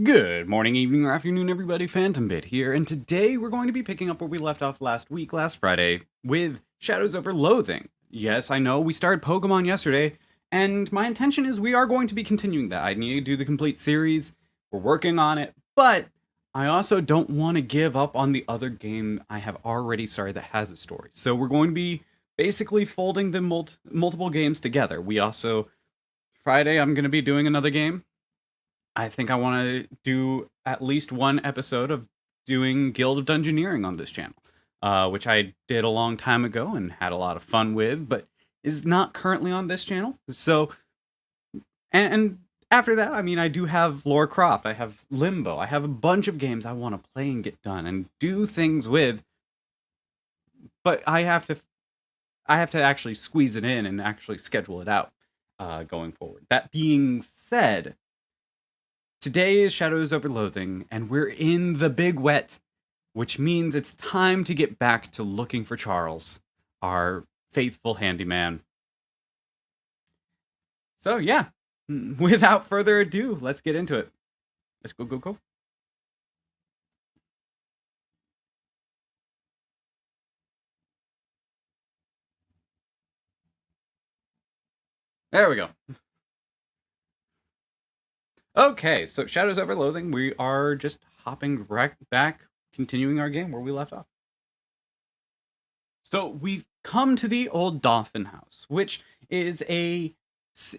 Good morning, evening, or afternoon, everybody. Phantombit here, and today we're going to be picking up where we left off last Friday, with Shadows over Loathing. Yes, I know, we started Pokemon yesterday, and my intention is we are going to be continuing that. I need to do the complete series, we're working on it, but I also don't want to give up on the other game I have already started that has a story. So we're going to be basically folding the multiple games together. Friday, I'm going to be doing another game. I think I want to do at least one episode of doing Guild of Dungeoneering on this channel, which I did a long time ago and had a lot of fun with, but is not currently on this channel. So, and after that, I mean, I do have Lara Croft, I have Limbo, I have a bunch of games I want to play and get done and do things with, but I have to actually squeeze it in and actually schedule it out going forward. That being said, today is Shadows over Loathing, and we're in the big wet, which means it's time to get back to looking for Charles, our faithful handyman. So yeah, without further ado, let's get into it. Let's go. There we go. Okay, so Shadows over Loathing, we are just hopping right back, continuing our game where we left off. So we've come to the old Dolphin House, which is a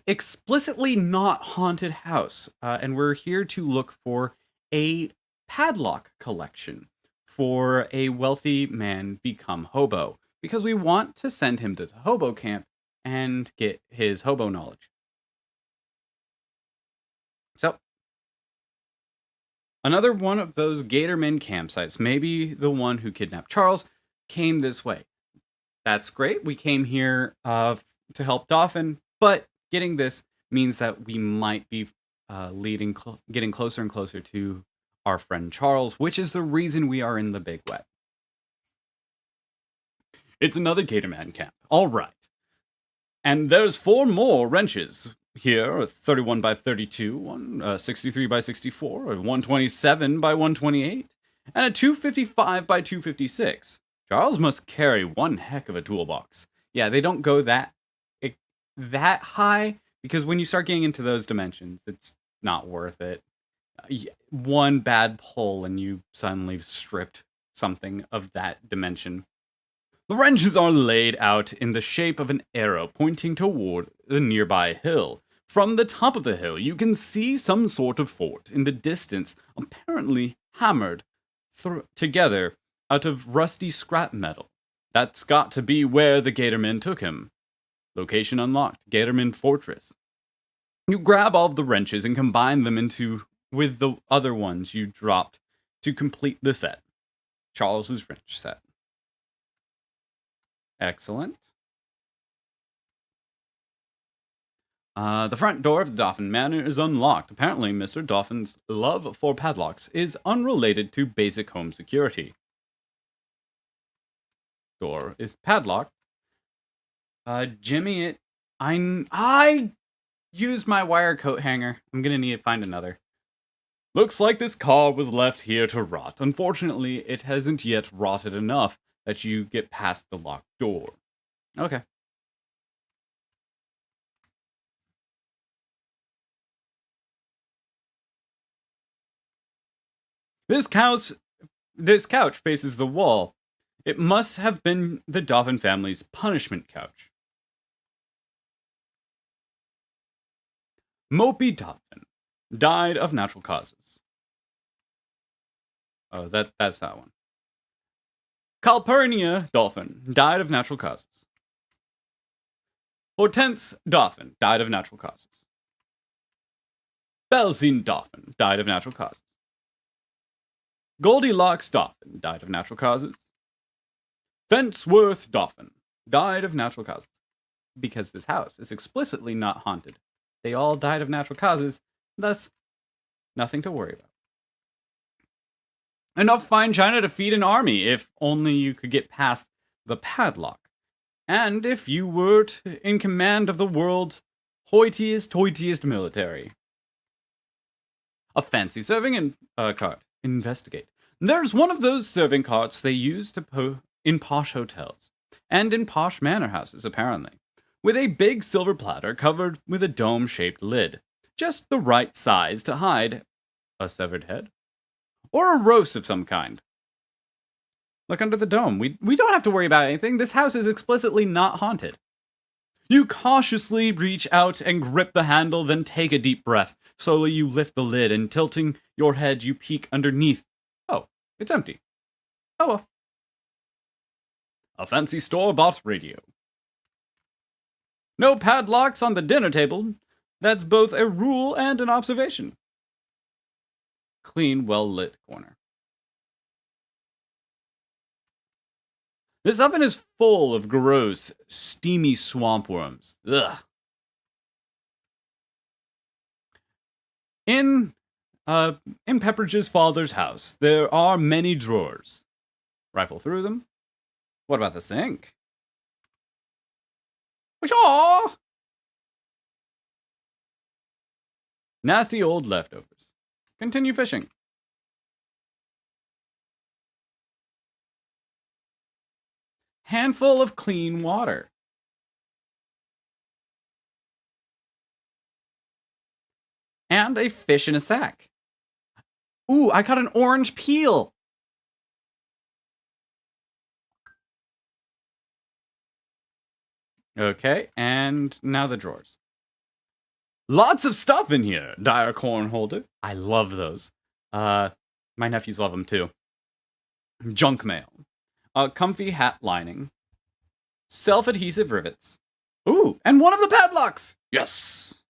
explicitly not haunted house, and we're here to look for a padlock collection for a wealthy man become hobo, because we want to send him to the hobo camp and get his hobo knowledge. So, another one of those Gatorman campsites, maybe the one who kidnapped Charles, came this way. That's great. We came here to help Dolphin, but getting this means that we might be getting closer and closer to our friend Charles, which is the reason we are in the big wet. It's another Gatorman camp. All right. And there's 4 more wrenches here, a 31 by 32, one 63 by 64, a 127 by 128, and a 255 by 256. Charles must carry one heck of a toolbox. Yeah, they don't go that high, because when you start getting into those dimensions, it's not worth it. One bad pull and you suddenly stripped something of that dimension. The wrenches are laid out in the shape of an arrow pointing toward the nearby hill. From the top of the hill, you can see some sort of fort in the distance, apparently hammered together out of rusty scrap metal. That's got to be where the Gatorman took him. Location unlocked, Gatorman Fortress. You grab all of the wrenches and combine them with the other ones you dropped to complete the set. Charles's wrench set. Excellent. The front door of the Dolphin Manor is unlocked. Apparently, Mr. Dolphin's love for padlocks is unrelated to basic home security. Door is padlocked. Jimmy, I used my wire coat hanger. I'm gonna need to find another. Looks like this car was left here to rot. Unfortunately, it hasn't yet rotted enough that you get past the locked door. Okay. This couch faces the wall. It must have been the Dolphin family's punishment couch. Mopey Dolphin died of natural causes. Oh, that's that one. Calpurnia Dolphin died of natural causes. Hortense Dolphin died of natural causes. Belzine Dolphin died of natural causes. Goldilocks Dolphin died of natural causes. Fenceworth Dolphin died of natural causes. Because this house is explicitly not haunted. They all died of natural causes, thus nothing to worry about. Enough fine china to feed an army, if only you could get past the padlock. And if you were in command of the world's hoitiest military. A fancy serving cart. Investigate. There's one of those serving carts they use in posh hotels and in posh manor houses, apparently, with a big silver platter covered with a dome-shaped lid, just the right size to hide a severed head or a roast of some kind. Look under the dome. We don't have to worry about anything. This house is explicitly not haunted. You cautiously reach out and grip the handle, then take a deep breath. Slowly you lift the lid, and tilting your head, you peek underneath. Oh, it's empty. Oh well. A fancy store-bought radio. No padlocks on the dinner table. That's both a rule and an observation. Clean, well-lit corner. This oven is full of gross, steamy swamp worms. Ugh. In Pepperidge's father's house, there are many drawers. Rifle through them. What about the sink? Aww! Nasty old leftovers. Continue fishing. Handful of clean water. And a fish in a sack. Ooh, I caught an orange peel. Okay, and now the drawers. Lots of stuff in here. Dire corn holder. I love those. My nephews love them too. Junk mail. A comfy hat lining. Self-adhesive rivets. Ooh, and one of the padlocks! Yes!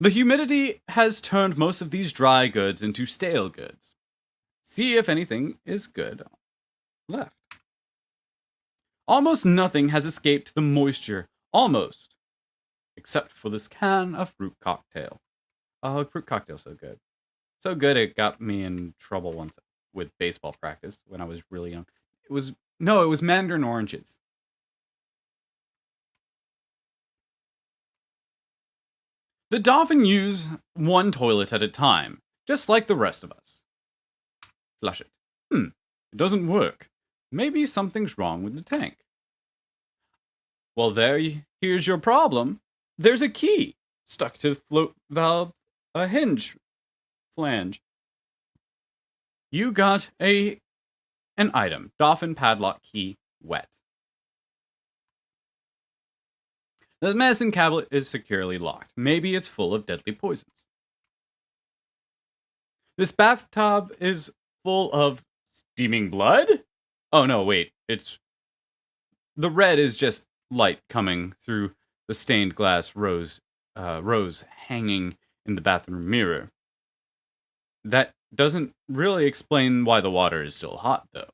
The humidity has turned most of these dry goods into stale goods. See if anything is good left. Almost nothing has escaped the moisture. Almost. Except for this can of fruit cocktail. Oh, fruit cocktail's so good. So good it got me in trouble once with baseball practice when I was really young. It was mandarin oranges. The dolphin use one toilet at a time, just like the rest of us. Flush it. It doesn't work. Maybe something's wrong with the tank. Well, here's your problem. There's a key stuck to the float valve, a hinge flange. You got an item. Dolphin padlock key wet. The medicine cabinet is securely locked. Maybe it's full of deadly poisons. This bathtub is full of steaming blood? Oh no, wait. The red is just light coming through the stained glass rose hanging in the bathroom mirror. That doesn't really explain why the water is still hot, though.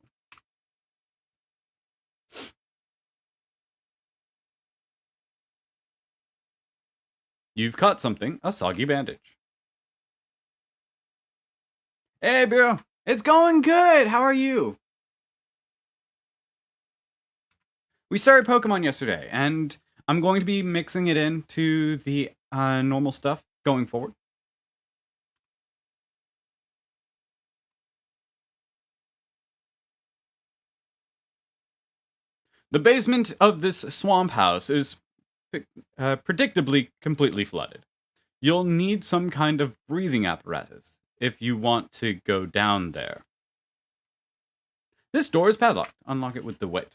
You've caught something, a soggy bandage. Hey, bro. It's going good. How are you? We started Pokemon yesterday, and I'm going to be mixing it into the normal stuff going forward. The basement of this swamp house is predictably completely flooded. You'll need some kind of breathing apparatus if you want to go down there. This door is padlocked. Unlock it with the wet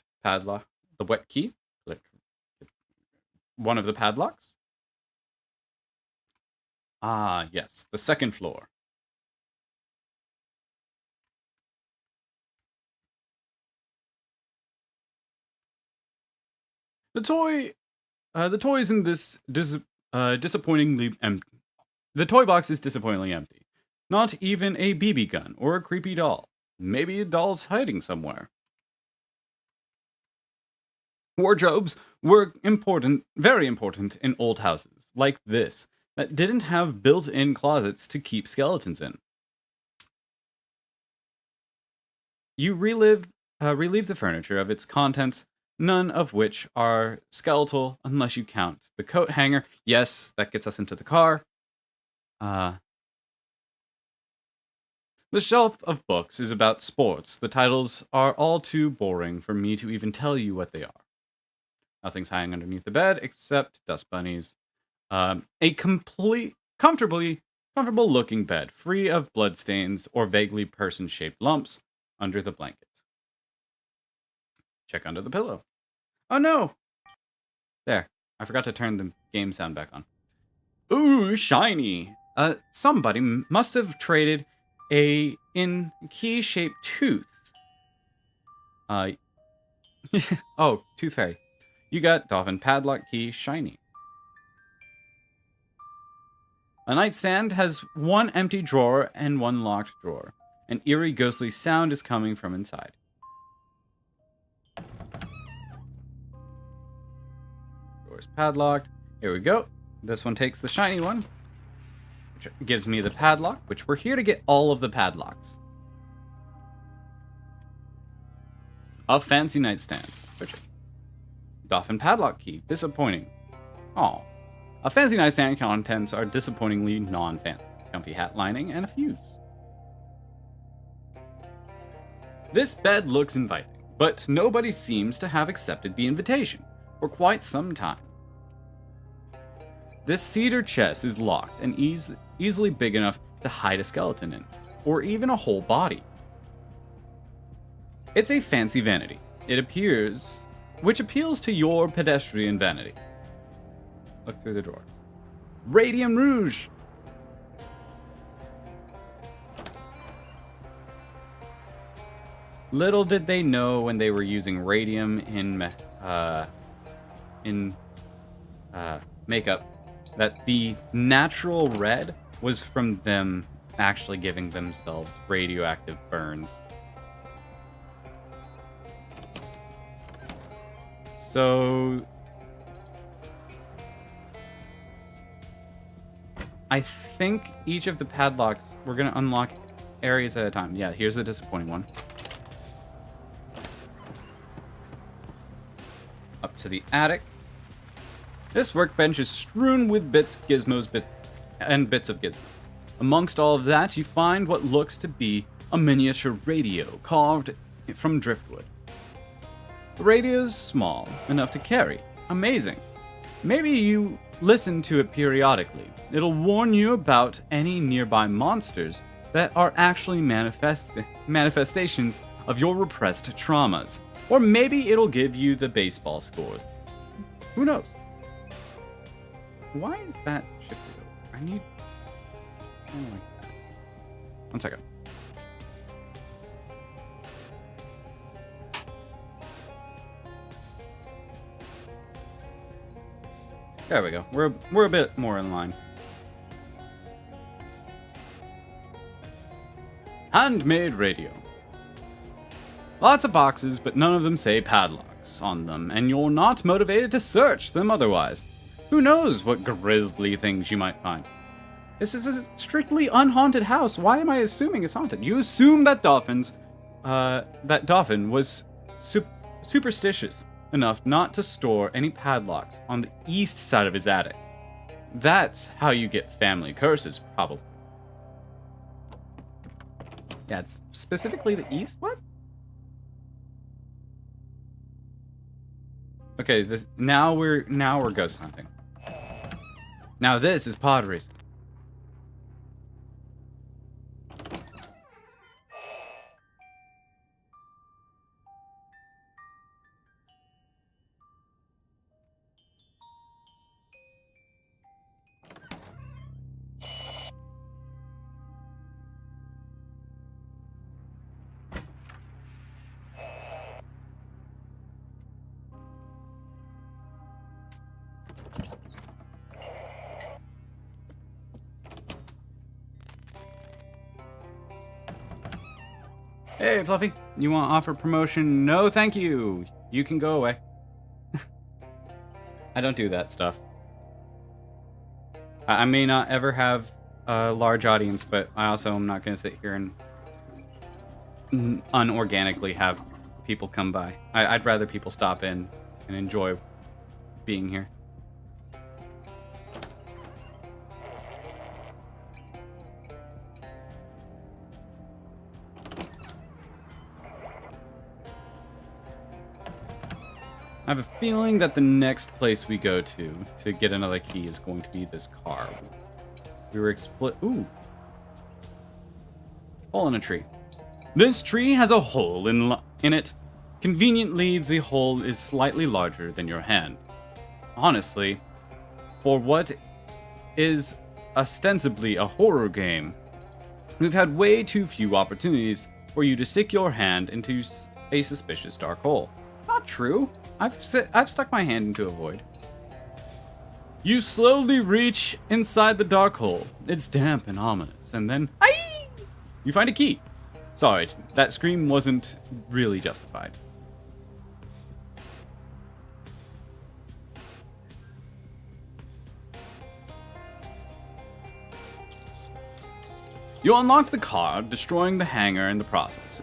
key. Click one of the padlocks. Ah, yes, the second floor. The toys in this disappointingly empty. The toy box is disappointingly empty. Not even a BB gun or a creepy doll. Maybe a doll's hiding somewhere. Wardrobes were very important in old houses, like this, that didn't have built-in closets to keep skeletons in. You relieve the furniture of its contents, none of which are skeletal unless you count the coat hanger. Yes, that gets us into the car. The shelf of books is about sports. The titles are all too boring for me to even tell you what they are. Nothing's hiding underneath the bed except dust bunnies. A comfortable looking bed, free of bloodstains or vaguely person-shaped lumps under the blanket. Check under the pillow. Oh no! There. I forgot to turn the game sound back on. Ooh, shiny! Somebody must have traded in key-shaped tooth. Oh, Tooth Fairy. You got Dolphin Padlock Key Shiny. A nightstand has one empty drawer and one locked drawer. An eerie, ghostly sound is coming from inside. Door's padlocked. Here we go. This one takes the shiny one, which gives me the padlock, which we're here to get all of the padlocks. A fancy nightstand. Dolphin Padlock Key. Disappointing. Aw. A fancy nightstand contents are disappointingly non-fancy. Comfy hat lining and a fuse. This bed looks inviting, but nobody seems to have accepted the invitation for quite some time. This cedar chest is locked and easily big enough to hide a skeleton in, or even a whole body. It's a fancy vanity, which appeals to your pedestrian vanity. Look through the drawers. Radium Rouge! Little did they know when they were using radium in makeup that the natural red was from them actually giving themselves radioactive burns. So I think each of the padlocks, we're going to unlock areas at a time. Yeah, here's the disappointing one. Up to the attic. This workbench is strewn with bits of gizmos. Amongst all of that, you find what looks to be a miniature radio carved from driftwood. The radio's small, enough to carry. Amazing. Maybe you listen to it periodically. It'll warn you about any nearby monsters that are actually manifestations of your repressed traumas. Or maybe it'll give you the baseball scores. Who knows? Why is that shifted over? I don't like that. 1 second. There we go. We're a bit more in line. Handmade radio. Lots of boxes, but none of them say padlocks on them, and you're not motivated to search them otherwise. Who knows what grisly things you might find? This is a strictly unhaunted house. Why am I assuming it's haunted? You assume that Dolphin was superstitious enough not to store any padlocks on the east side of his attic. That's how you get family curses, probably. Yeah, it's specifically the east? What? Okay, now we're ghost hunting. Now this is pod racing. Hey, Fluffy, you want to offer promotion? No, thank you. You can go away. I don't do that stuff. I may not ever have a large audience, but I also am not going to sit here and unorganically have people come by. I'd rather people stop in and enjoy being here. I have a feeling that the next place we go to get another key is going to be this car. We were Ooh. Hole in a tree. This tree has a hole in it. Conveniently, the hole is slightly larger than your hand. Honestly, for what is ostensibly a horror game, we've had way too few opportunities for you to stick your hand into a suspicious dark hole. Not true. I've stuck my hand into a void. You slowly reach inside the dark hole. It's damp and ominous, and then you find a key. Sorry, that scream wasn't really justified. You unlock the car, destroying the hangar in the process.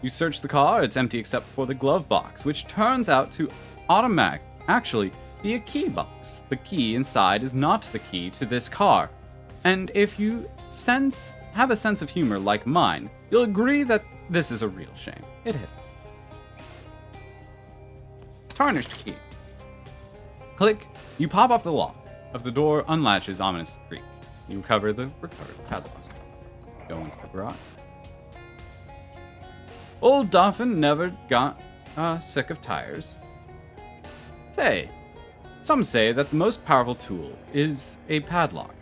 You search the car, it's empty except for the glove box, which turns out to actually be a key box. The key inside is not the key to this car. And if you have a sense of humor like mine, you'll agree that this is a real shame. It is. Tarnished key. Click. You pop off the lock of the door, unlatches, ominous creak. You recover the padlock. Go into the garage. Old Dolphin never got sick of tires. Say, some say that the most powerful tool is a padlock.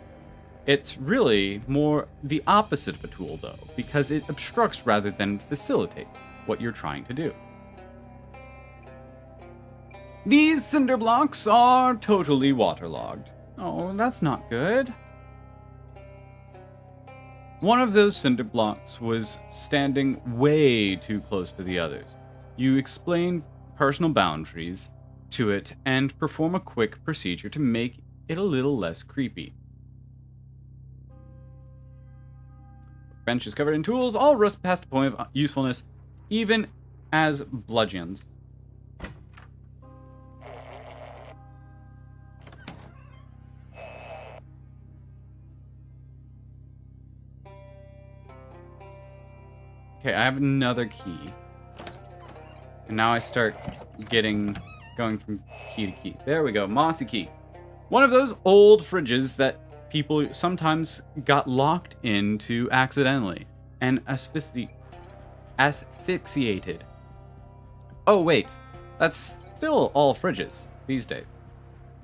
It's really more the opposite of a tool, though, because it obstructs rather than facilitates what you're trying to do. These cinder blocks are totally waterlogged. Oh, that's not good. One of those cinder blocks was standing way too close to the others. You explain personal boundaries to it and perform a quick procedure to make it a little less creepy. Bench is covered in tools, all rust past the point of usefulness, even as bludgeons. Okay, I have another key. And now I start going from key to key. There we go, mossy key. One of those old fridges that people sometimes got locked into accidentally and asphyxiated. Oh wait, that's still all fridges these days.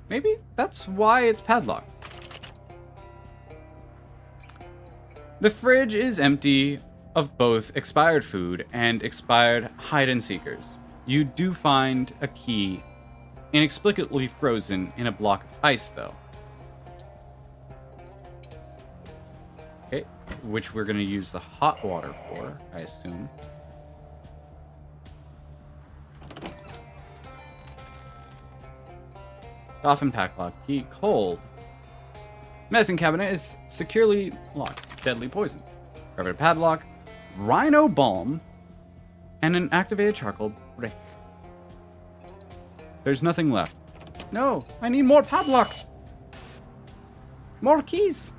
Maybe that's why it's padlocked. The fridge is empty of both expired food and expired hide-and-seekers. You do find a key inexplicably frozen in a block of ice, though. Okay, which we're going to use the hot water for, I assume. Dolphin pack lock key, cold. Medicine cabinet is securely locked. Deadly poison. Covered padlock. Rhino balm, and an activated charcoal brick. There's nothing left. No, I need more padlocks. More keys.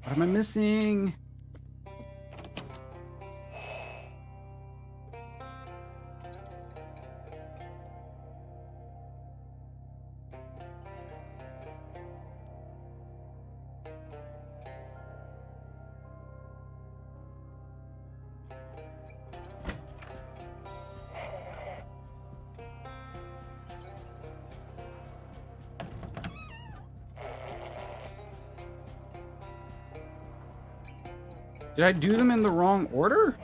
What am I missing? Did I do them in the wrong order?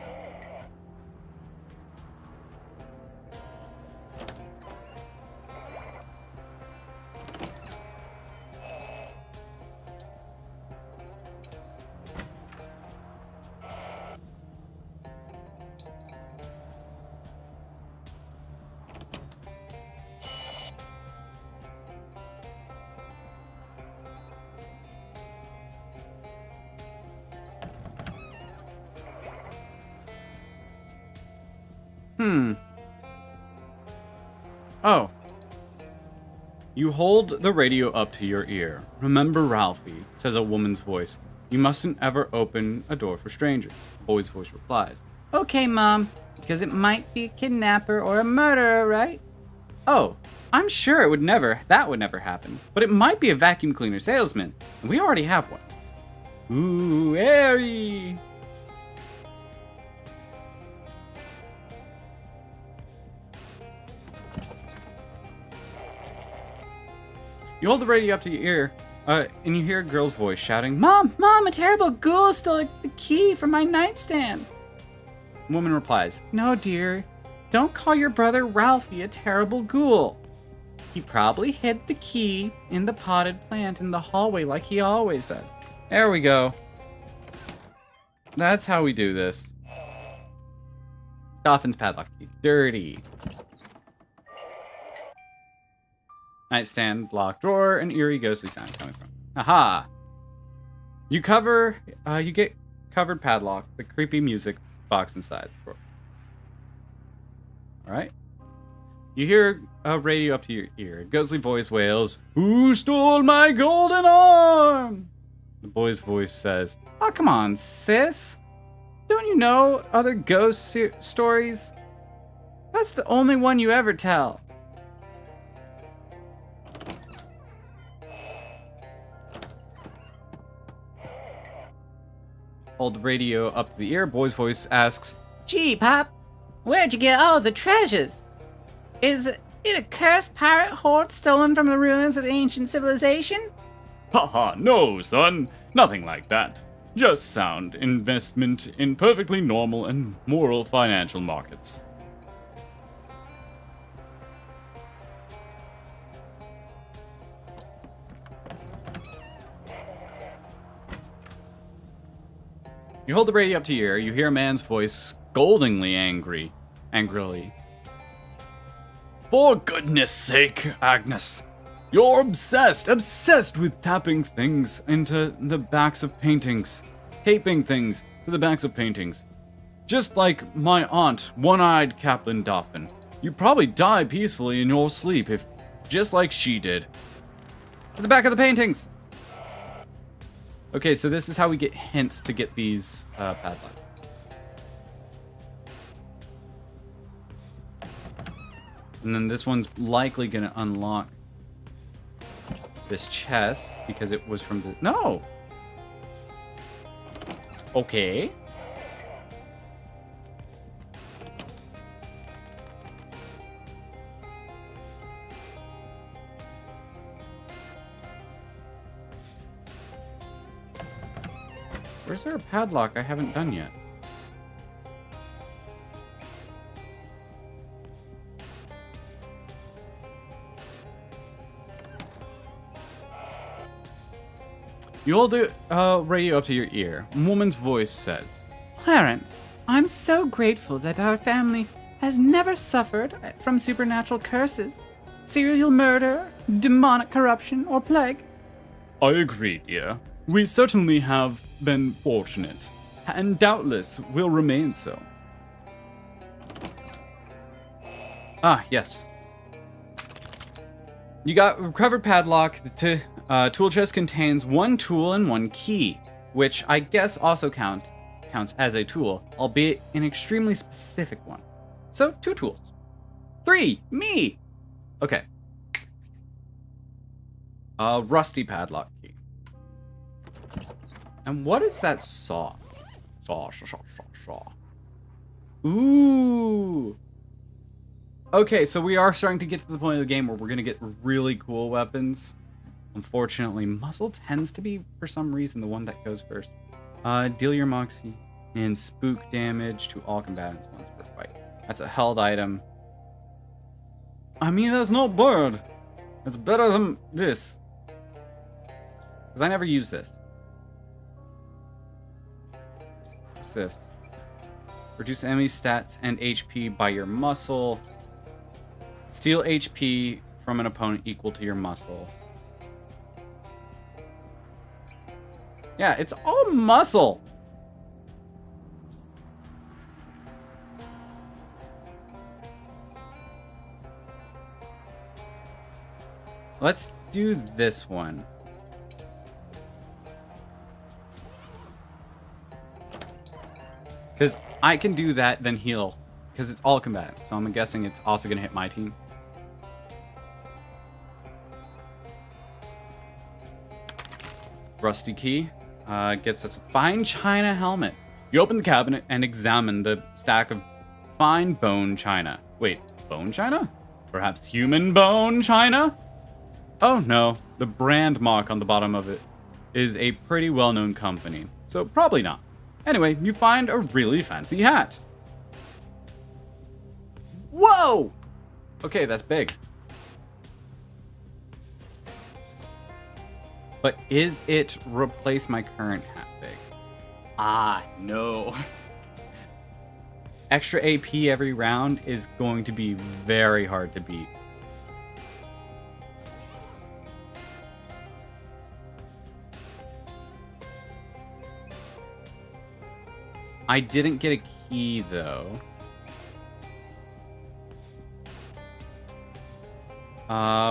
Oh. You hold the radio up to your ear. Remember, Ralphie, says a woman's voice. You mustn't ever open a door for strangers. A boy's voice replies. Okay, Mom, because it might be a kidnapper or a murderer, right? Oh, I'm sure that would never happen. But it might be a vacuum cleaner salesman, and we already have one. Ooh, airy! You hold the radio up to your ear, and you hear a girl's voice shouting, Mom, a terrible ghoul stole the key from my nightstand. The woman replies, No, dear, don't call your brother Ralphie a terrible ghoul. He probably hid the key in the potted plant in the hallway like he always does. There we go. That's how we do this. Dolphin's padlock key. Dirty. Nightstand, locked drawer, an eerie ghostly sound coming from. Aha! You get covered padlock, the creepy music box inside the drawer. Alright. You hear a radio up to your ear. A ghostly voice wails, Who stole my golden arm? The boy's voice says, Oh, come on, sis. Don't you know other ghost stories? That's the only one you ever tell. Hold the radio up to the ear. Boy's voice asks, Gee, Pop, where'd you get all the treasures? Is it a cursed pirate hoard stolen from the ruins of ancient civilization? Haha, no, son. Nothing like that. Just sound investment in perfectly normal and moral financial markets. You hold the radio up to your ear. You hear a man's voice, scoldingly angrily. For goodness sake, Agnes. You're obsessed with tapping things into the backs of paintings. Taping things to the backs of paintings. Just like my aunt, One-Eyed Captain Dolphin. You'd probably die peacefully in your sleep just like she did. To the back of the paintings! Okay, so this is how we get hints to get these padlocks. And then this one's likely gonna unlock this chest because it was from the... No! Okay. Where's there a padlock I haven't done yet? You hold the radio up to your ear. A woman's voice says, Clarence, I'm so grateful that our family has never suffered from supernatural curses, serial murder, demonic corruption, or plague. I agree, dear. We certainly have been fortunate, and doubtless will remain so. Ah, yes. You got recovered padlock. The tool chest contains one tool and one key, which I guess also counts as a tool, albeit an extremely specific one. So, 2 tools. 3, me! Okay. Rusty padlock key. And what is that saw? Saw. Ooh! Okay, so we are starting to get to the point of the game where we're going to get really cool weapons. Unfortunately, muzzle tends to be, for some reason, the one that goes first. Deal your moxie and spook damage to all combatants once per fight. That's a held item. I mean, that's not bad. It's better than this. Because I never use this. What's this? Reduce enemy stats and HP by your muscle. Steal HP from an opponent equal to your muscle. Yeah, it's all muscle. Let's do this one. Because I can do that, then heal. Because it's all combat. So I'm guessing it's also going to hit my team. Rusty key gets us a fine china helmet. You open the cabinet and examine the stack of fine bone china. Wait, bone china? Perhaps human bone china? Oh no, the brand mark on the bottom of it is a pretty well-known company, so probably not. Anyway, you find a really fancy hat. Whoa! Okay, that's big. But is it replace my current hat big? Ah, no. Extra AP every round is going to be very hard to beat. I didn't get a key, though.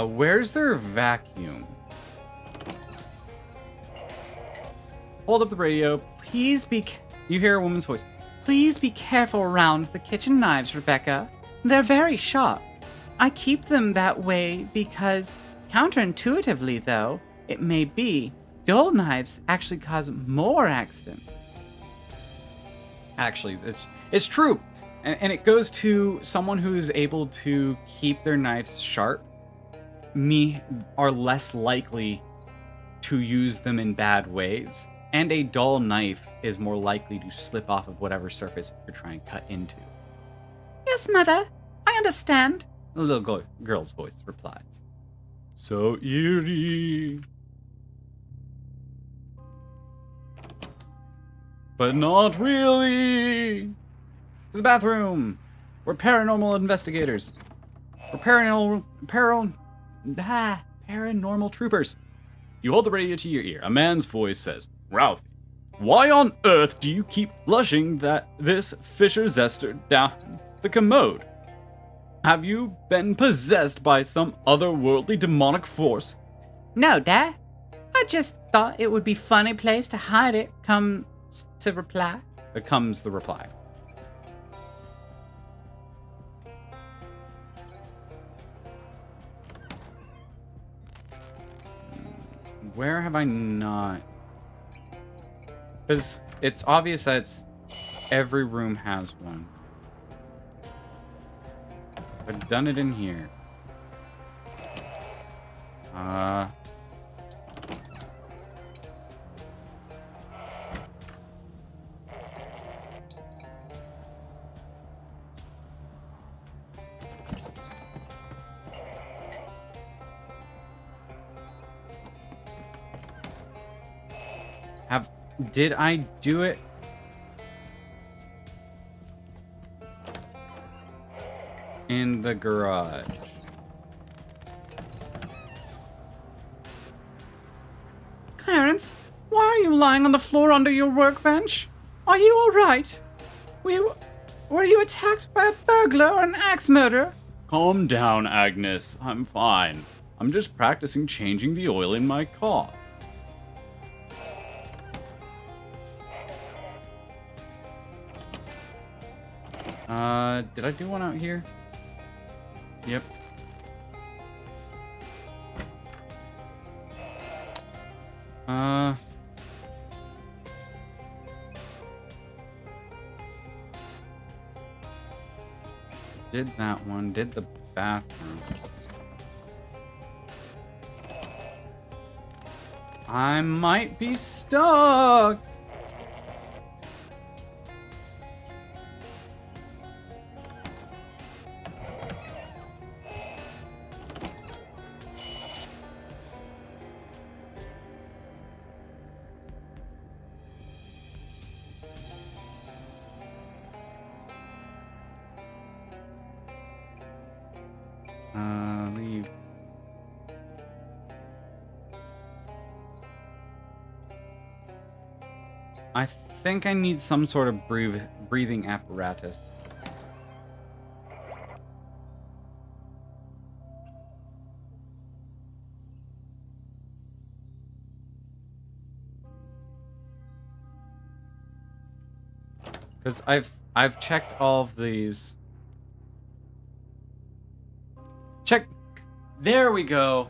Where's their vacuum? Hold up the radio. Please be... You hear a woman's voice. Please be careful around the kitchen knives, Rebecca. They're very sharp. I keep them that way because, counterintuitively though, it may be, dull knives actually cause more accidents. Actually, it's true. And it goes to someone who's able to keep their knives sharp. Are less likely to use them in bad ways. And a dull knife is more likely to slip off of whatever surface you're trying to cut into. Yes, Mother. I understand. The little girl's voice replies. So eerie. But not really. To the bathroom. We're paranormal investigators. We're paranormal troopers. You hold the radio to your ear. A man's voice says, Ralphie, why on earth do you keep flushing this Fisher Zester down the commode? Have you been possessed by some otherworldly demonic force? No, Dad. I just thought it would be a funny place to hide it, comes the reply. Where have I not? Because it's obvious that every room has one. I've done it in here. Did I do it? In the garage. Clarence, why are you lying on the floor under your workbench? Are you all right? Were you attacked by a burglar or an axe murderer? Calm down, Agnes. I'm fine. I'm just practicing changing the oil in my car. Did I do one out here? Yep. Did that one, did the bathroom. I might be stuck. Leave. I think I need some sort of breathing apparatus. Because I've checked all of these. Check. There we go.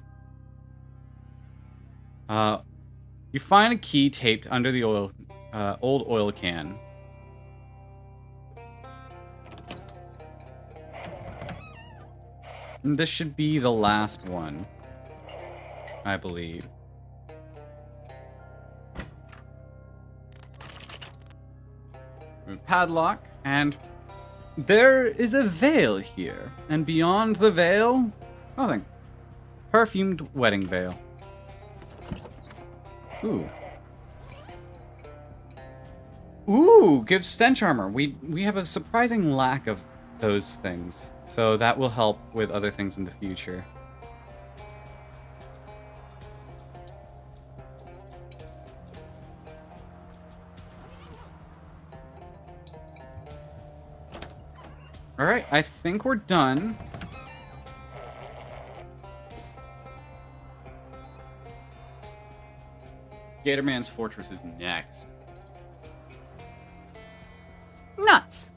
You find a key taped under the old oil can. And this should be the last one, I believe. Padlock, and there is a veil here, and beyond the veil, nothing. Perfumed wedding veil. Ooh. Ooh, gives stench armor. We have a surprising lack of those things, so that will help with other things in the future. Alright, I think we're done. Gatorman's Fortress is next. Nuts!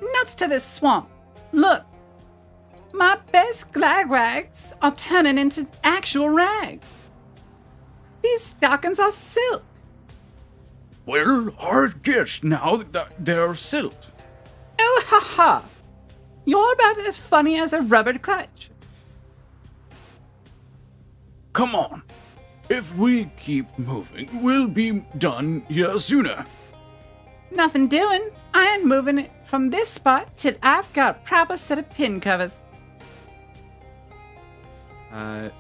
Nuts to this swamp. Look, my best glag rags are turning into actual rags. These stockings are silk. Well, hard guess now that they're silt. Oh, ha ha! You're about as funny as a rubber clutch. Come on. If we keep moving, we'll be done here sooner. Nothing doing. I ain't moving it from this spot till I've got a proper set of pin covers.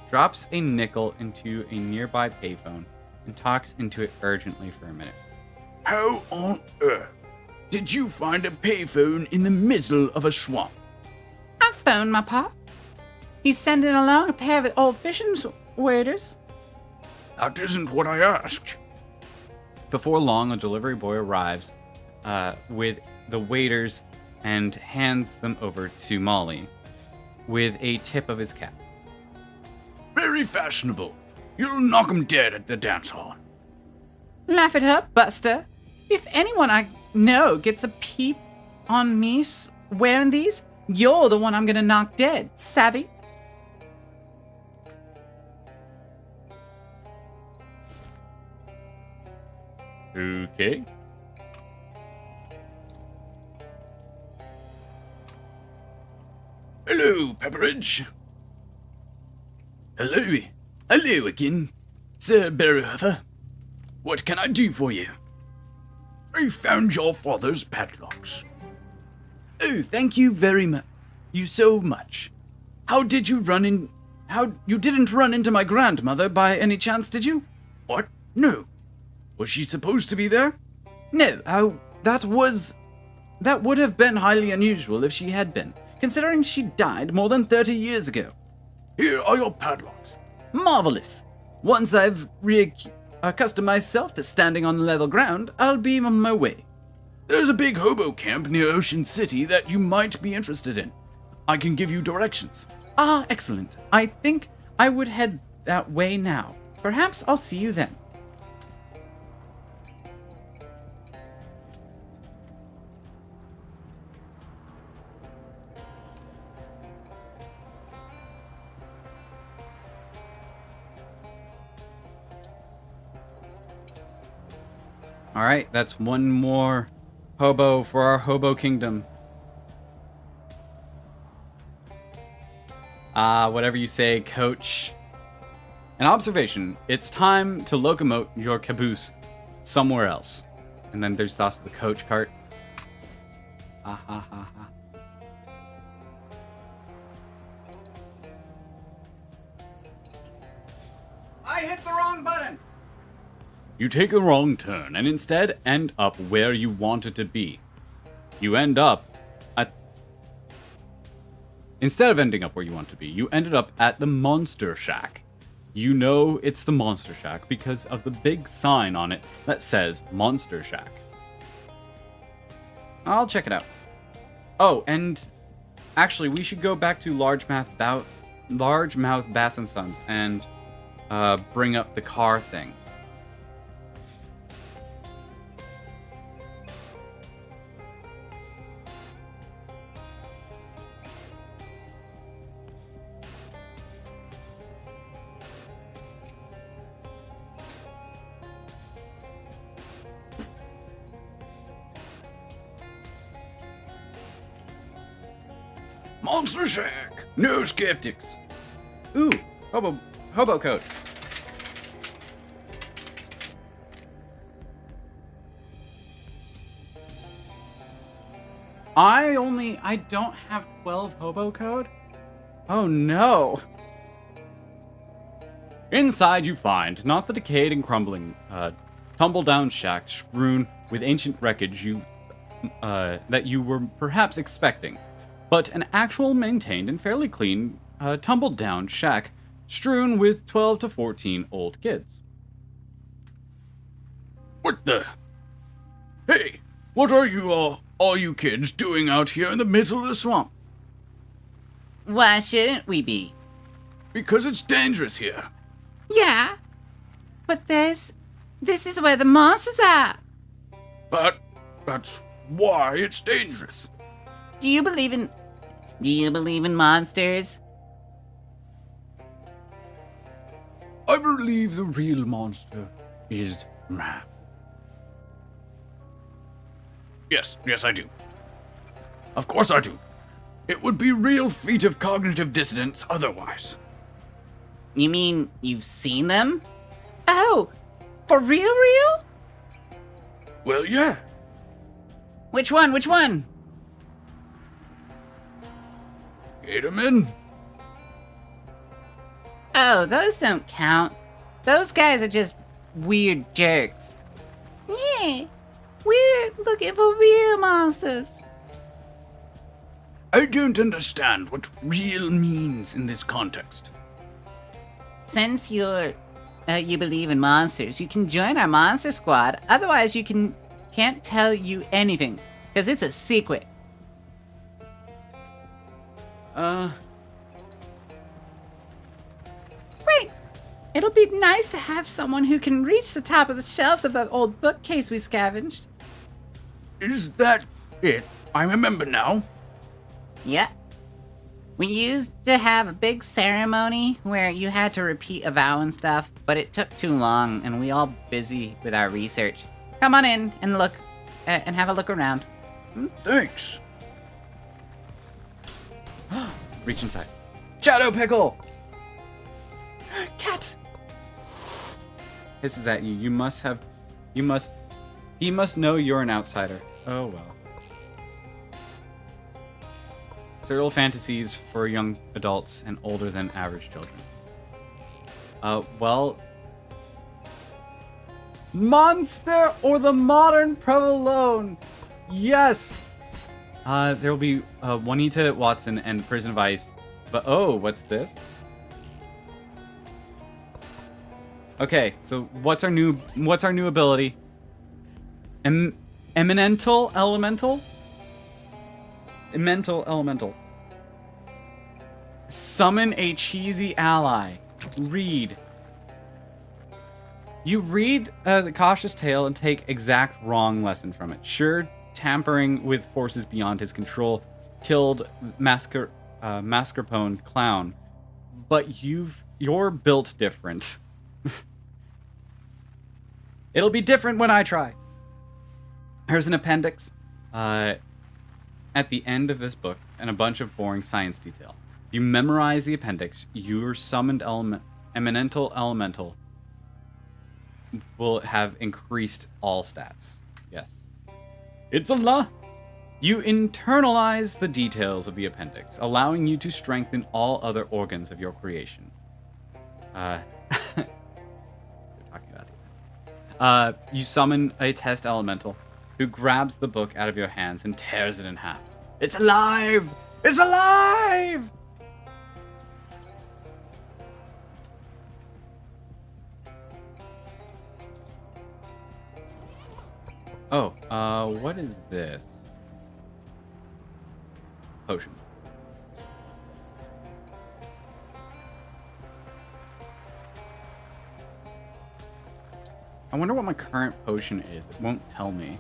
Drops a nickel into a nearby payphone and talks into it urgently for a minute. How on earth did you find a payphone in the middle of a swamp? I phoned my pop. He's sending along a pair of old fishing waders. That isn't what I asked. Before long, a delivery boy arrives with the waiters and hands them over to Molly with a tip of his cap. Very fashionable. You'll knock 'em dead at the dance hall. Laugh it up, Buster. If anyone I know gets a peep on me wearing these, you're the one I'm gonna knock dead. Savvy? Okay. Hello, Pepperidge. Hello again, Sir Berryhuffer. What can I do for you? I found your father's padlocks. Oh, thank you very much. You so much. How did you you didn't run into my grandmother by any chance, did you? What? No. Was she supposed to be there? No, that would have been highly unusual if she had been, considering she died more than 30 years ago. Here are your padlocks. Marvelous. Once I've accustomed myself to standing on level ground, I'll be on my way. There's a big hobo camp near Ocean City that you might be interested in. I can give you directions. Ah, excellent. I think I would head that way now. Perhaps I'll see you then. Alright, that's one more hobo for our hobo kingdom. Whatever you say, coach. An observation, it's time to locomote your caboose somewhere else. And then there's also the coach cart. Ha ha ha ha. I hit the wrong button! You take the wrong turn and instead end up where you wanted to be. You end up at... Instead of ending up where you want to be, you ended up at the Monster Shack. You know it's the Monster Shack because of the big sign on it that says Monster Shack. I'll check it out. Oh, and actually we should go back to Largemouth Bass and Sons and bring up the car thing. Monster Shack. No skeptics. Ooh, hobo coat. I don't have 12 hobo code? Oh no. Inside you find not the decayed and crumbling, tumble-down shack strewn with ancient wreckage that you were perhaps expecting, but an actual maintained and fairly clean, tumbled-down shack strewn with 12 to 14 old kids. What the? Hey, what are you all you kids doing out here in the middle of the swamp? Why shouldn't we be? Because it's dangerous here. Yeah, but this is where the monsters are. But that's why it's dangerous. Do you believe in monsters? I believe the real monster is man. Yes, I do. Of course I do. It would be real feat of cognitive dissonance otherwise. You mean you've seen them? Oh, for real? Well, yeah. Which one? Gatorman? Oh, those don't count. Those guys are just weird jerks. Yeah, we're looking for real monsters. I don't understand what real means in this context. Since you believe in monsters, you can join our monster squad. Otherwise, can't tell you anything, because it's a secret. Right. It'll be nice to have someone who can reach the top of the shelves of that old bookcase we scavenged. Is that it? I remember now. Yeah. We used to have a big ceremony where you had to repeat a vow and stuff, but it took too long and we all busy with our research. Come on in and look, and have a look around. Thanks. Reach inside. Shadow Pickle! Cat! Hisses at you. He must know you're an outsider. Oh well. Serial fantasies for young adults and older than average children. Well... Monster or the modern provolone? Yes! There will be Juanita Watson and Prison Vice. But oh, what's this? Okay, so what's our new ability? Eminental Elemental? Mental Elemental. Summon a cheesy ally. Read. You read the cautious tale and take exact wrong lesson from it. Sure, tampering with forces beyond his control killed mascarpone clown, but you're built different. It'll be different when I try. Here's an appendix. At the end of this book, and a bunch of boring science detail. If you memorize the appendix, your summoned eminental elemental will have increased all stats. Yes. It's a lot. You internalize the details of the appendix, allowing you to strengthen all other organs of your creation. They're talking about the you summon a test elemental who grabs the book out of your hands and tears it in half. It's alive! It's alive! Oh, what is this? Potion. I wonder what my current potion is. It won't tell me.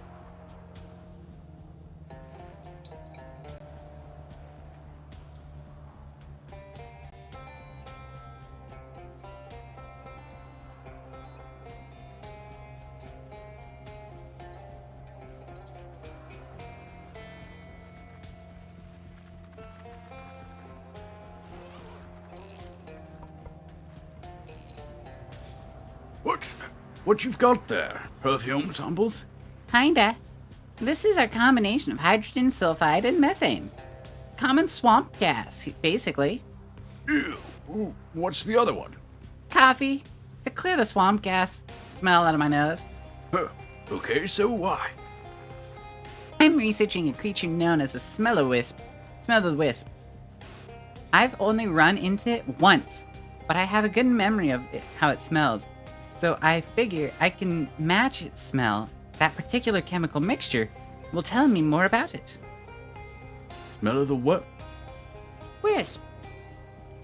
what you've got there? Perfume samples? Kinda. This is a combination of hydrogen sulfide and methane. Common swamp gas, basically. Ew. Ooh, what's the other one? Coffee. To clear the swamp gas smell out of my nose. Huh. Okay, so why? I'm researching a creature known as the Smell-o-Wisp. Smell-o-the-Wisp. I've only run into it once, but I have a good memory of how it smells. So I figure I can match its smell. That particular chemical mixture will tell me more about it. Smell of the what? Wisp.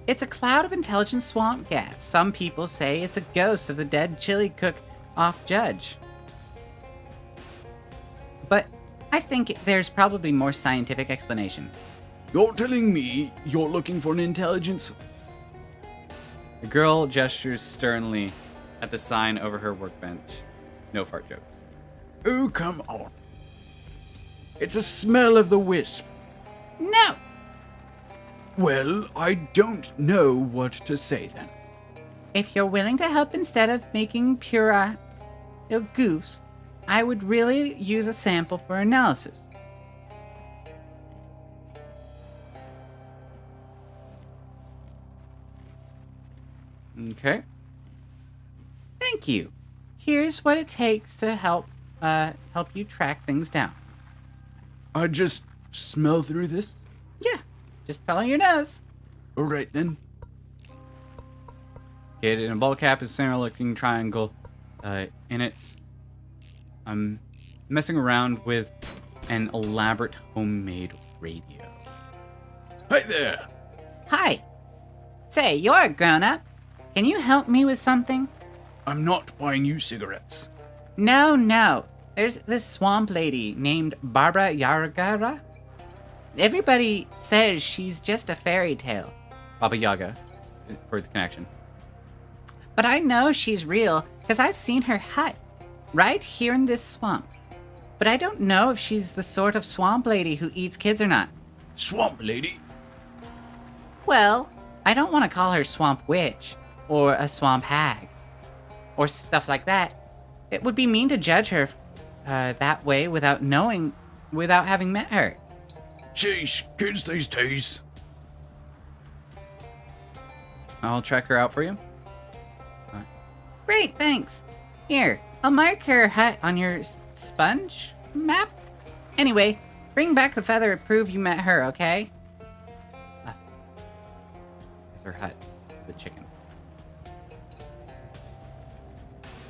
It's a cloud of intelligent swamp gas. Some people say it's a ghost of the dead chili cook-off judge. But I think there's probably more scientific explanation. You're telling me you're looking for an intelligence? The girl gestures sternly at the sign over her workbench. No fart jokes. Oh, come on. It's a smell of the wisp. No! Well, I don't know what to say then. If you're willing to help instead of making pure goofs, I would really use a sample for analysis. Okay. Thank you. Here's what it takes to help you track things down. I just smell through this? Yeah, just follow your nose. Alright then. Okay, in a ball cap is a similar looking triangle. In it, I'm messing around with an elaborate homemade radio. Hi there! Hi. Say, you're a grown-up. Can you help me with something? I'm not buying you cigarettes. No. There's this swamp lady named Barbara Yargara. Everybody says she's just a fairy tale. Baba Yaga, for the connection. But I know she's real because I've seen her hut right here in this swamp. But I don't know if she's the sort of swamp lady who eats kids or not. Swamp lady? Well, I don't want to call her swamp witch or a swamp hag or stuff like that. It would be mean to judge her that way without having met her. Sheesh, kids these days. I'll check her out for you. Great, thanks. Here, I'll mark her hut on your sponge map. Anyway, bring back the feather to prove you met her, okay? It's her hut. The chicken.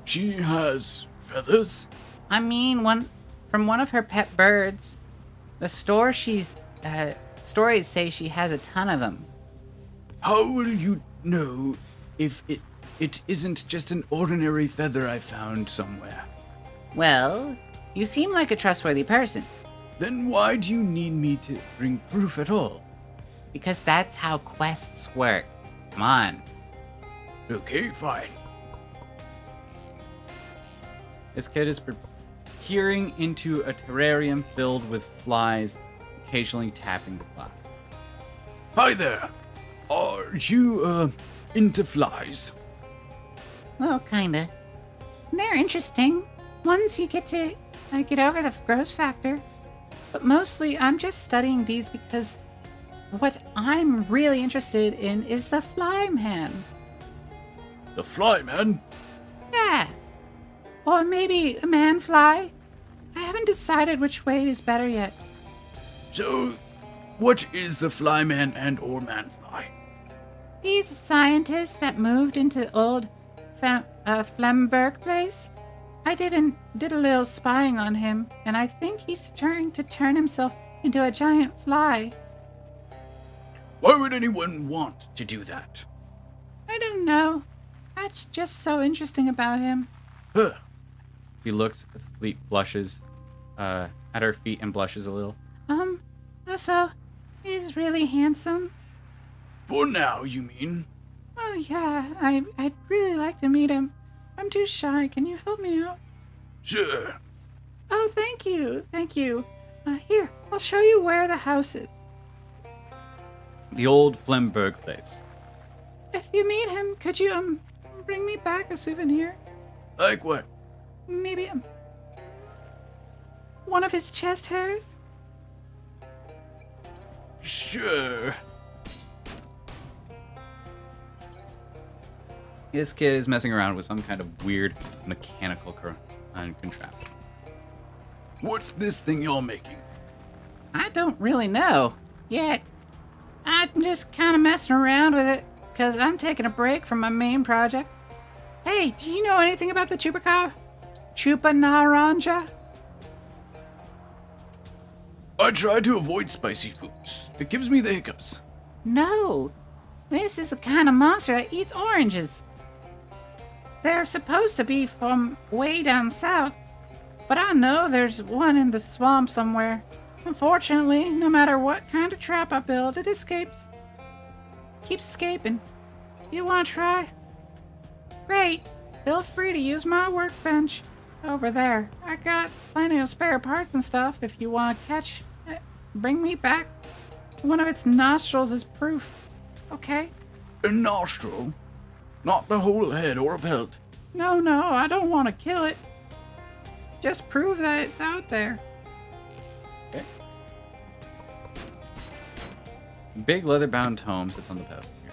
She has feathers? I mean, one of her pet birds. The stories say she has a ton of them. How will you know if it isn't just an ordinary feather I found somewhere? Well, you seem like a trustworthy person. Then why do you need me to bring proof at all? Because that's how quests work. Come on. Okay, fine. This kid is peering into a terrarium filled with flies, occasionally tapping the glass. Hi there. Are you, into flies? Well, kinda. They're interesting. Once you get over the gross factor. But mostly, I'm just studying these because what I'm really interested in is the fly man. The fly man? Yeah. Or maybe a man fly. I haven't decided which way is better yet. So, what is the fly man and or man fly? He's a scientist that moved into old Flemberg place. I did a little spying on him, and I think he's trying to turn himself into a giant fly. Why would anyone want to do that? I don't know. That's just so interesting about him. Huh. He looks at the fleet, blushes, at her feet and blushes a little. So, he's really handsome. For now, you mean? Oh yeah, I'd really like to meet him. I'm too shy. Can you help me out? Sure. Oh, thank you. Here, I'll show you where the house is. The old Flemberg place. If you meet him, could you, bring me back a souvenir? Like what? Maybe one of his chest hairs? Sure. This kid is messing around with some kind of weird mechanical contraption. What's this thing you're making? I don't really know yet. I'm just kind of messing around with it because I'm taking a break from my main project. Hey, do you know anything about the Chupa Naranja? I try to avoid spicy foods. It gives me the hiccups. No, this is the kind of monster that eats oranges. They're supposed to be from way down south, but I know there's one in the swamp somewhere. Unfortunately, no matter what kind of trap I build, it escapes. Keeps escaping. You want to try? Great. Feel free to use my workbench over there. I got plenty of spare parts and stuff if you want to catch it. Bring me back one of its nostrils as proof. Okay? A nostril? Not the whole head or a pelt. No, I don't want to kill it. Just prove that it's out there. Okay. Big leather-bound tome sits on the pedestal here.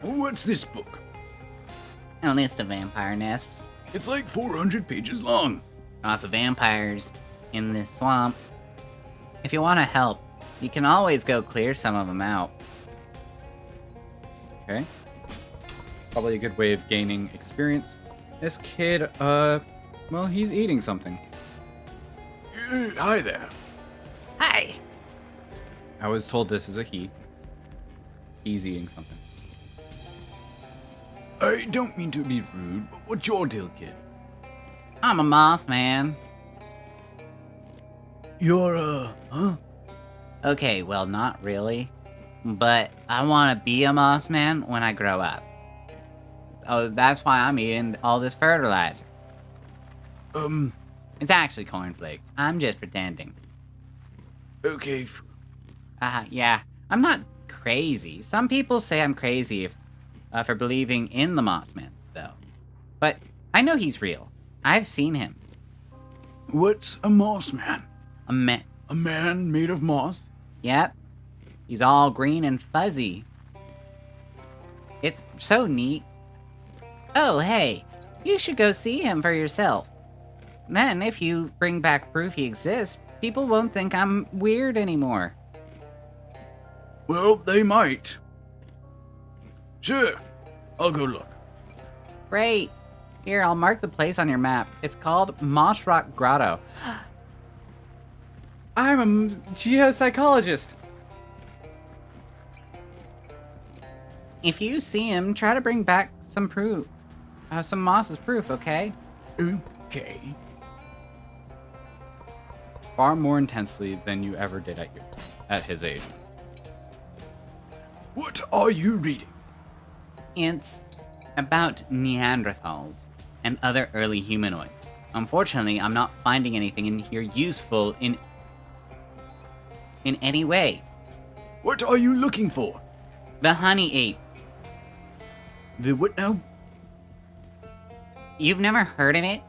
What's this book? A list of vampire nests. It's like 400 pages long. Lots of vampires in this swamp. If you want to help, you can always go clear some of them out. Okay. Probably a good way of gaining experience. This kid, well, he's eating something. Hi there. Hi! I was told this is a he. He's eating something. I don't mean to be rude, but what's your deal, kid? I'm a moss man. You're, huh? Okay, well, not really. But I want to be a moss man when I grow up. Oh, that's why I'm eating all this fertilizer. It's actually cornflakes. I'm just pretending. Okay. Yeah. I'm not crazy. Some people say I'm crazy for believing in the Mossman, though. But I know he's real. I've seen him. What's a moss man? A man. A man made of moss? Yep. He's all green and fuzzy. It's so neat. Oh, hey. You should go see him for yourself. Then, if you bring back proof he exists, people won't think I'm weird anymore. Well, they might. Sure. I'll go look. Great. Here, I'll mark the place on your map. It's called Moss Rock Grotto. I'm a geopsychologist. If you see him, try to bring back some proof. Some moss as proof, okay? Okay. Far more intensely than you ever did at his age. What are you reading? It's about Neanderthals and other early humanoids. Unfortunately, I'm not finding anything in here useful in any way. What are you looking for? The honey ape. The what now? You've never heard of it?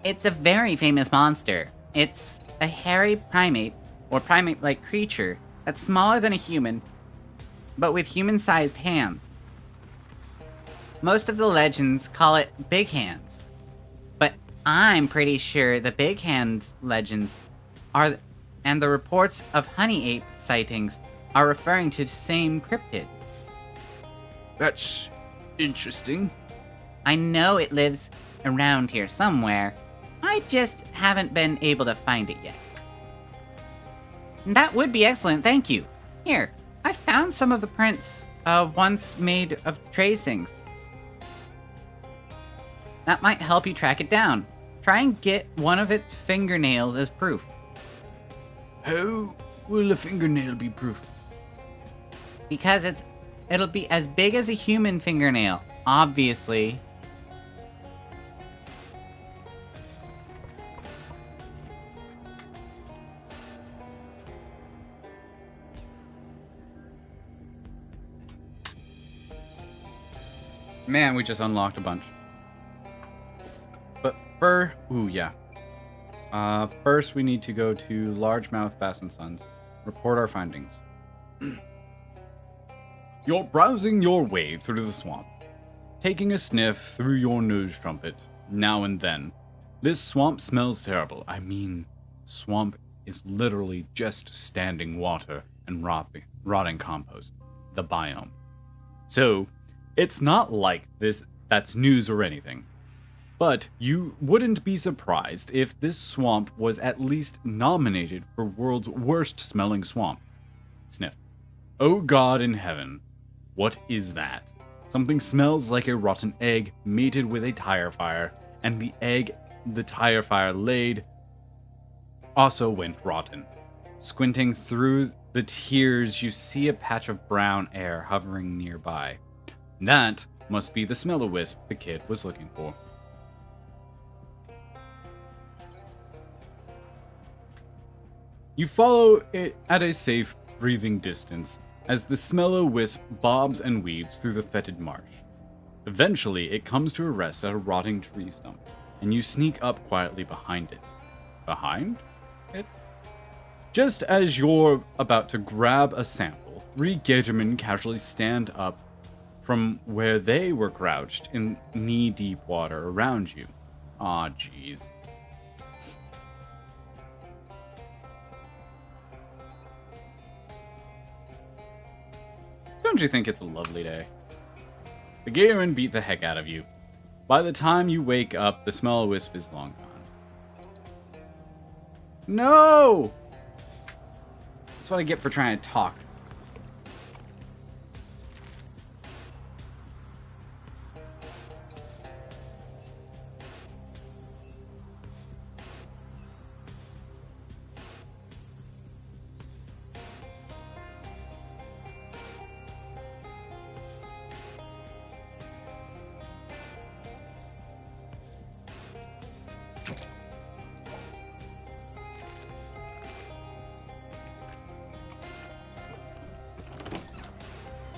It's a very famous monster. It's a hairy primate, or primate-like creature, that's smaller than a human, but with human-sized hands. Most of the legends call it Big Hands, but I'm pretty sure the Big Hands legends are, and the reports of honey ape sightings are referring to the same cryptid. That's interesting. I know it lives around here somewhere. I just haven't been able to find it yet. That would be excellent, thank you. Here, I found some of the prints once made of tracings. That might help you track it down. Try and get one of its fingernails as proof. How will a fingernail be proof? Because it'll be as big as a human fingernail, obviously. Man, we just unlocked a bunch. But ooh, yeah. First, we need to go to Largemouth Bass and Sons. Report our findings. You're browsing your way through the swamp, taking a sniff through your nose trumpet now and then. This swamp smells terrible. I mean, swamp is literally just standing water and rotting compost. The biome. So, it's not like that's news or anything. But you wouldn't be surprised if this swamp was at least nominated for world's worst smelling swamp. Sniff. Oh God in heaven. What is that? Something smells like a rotten egg mated with a tire fire, and the egg the tire fire laid also went rotten. Squinting through the tears, you see a patch of brown air hovering nearby. That must be the smell-o-wisp the kid was looking for. You follow it at a safe breathing distance as the smell-o-wisp bobs and weaves through the fetid marsh. Eventually, it comes to a rest at a rotting tree stump, and you sneak up quietly behind it. Behind it? Just as you're about to grab a sample, 3 gatormen casually stand up from where they were crouched in knee-deep water around you. Aw, jeez. Don't you think it's a lovely day? The gatormen beat the heck out of you. By the time you wake up, the smell-o-wisp is long gone. No! That's what I get for trying to talk.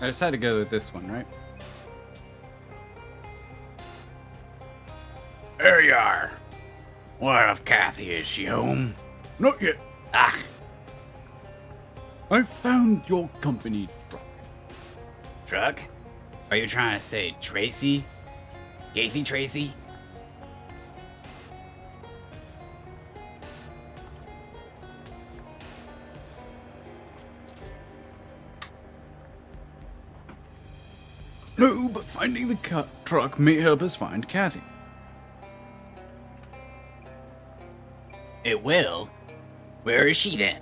I decided to go with this one, right? There you are. What of Kathy? Is she home? Not yet. Ah, I found your company truck. truck? Are you trying to say Tracy? Gathy Tracy? No, but finding the truck may help us find Kathy. It will? Where is she then?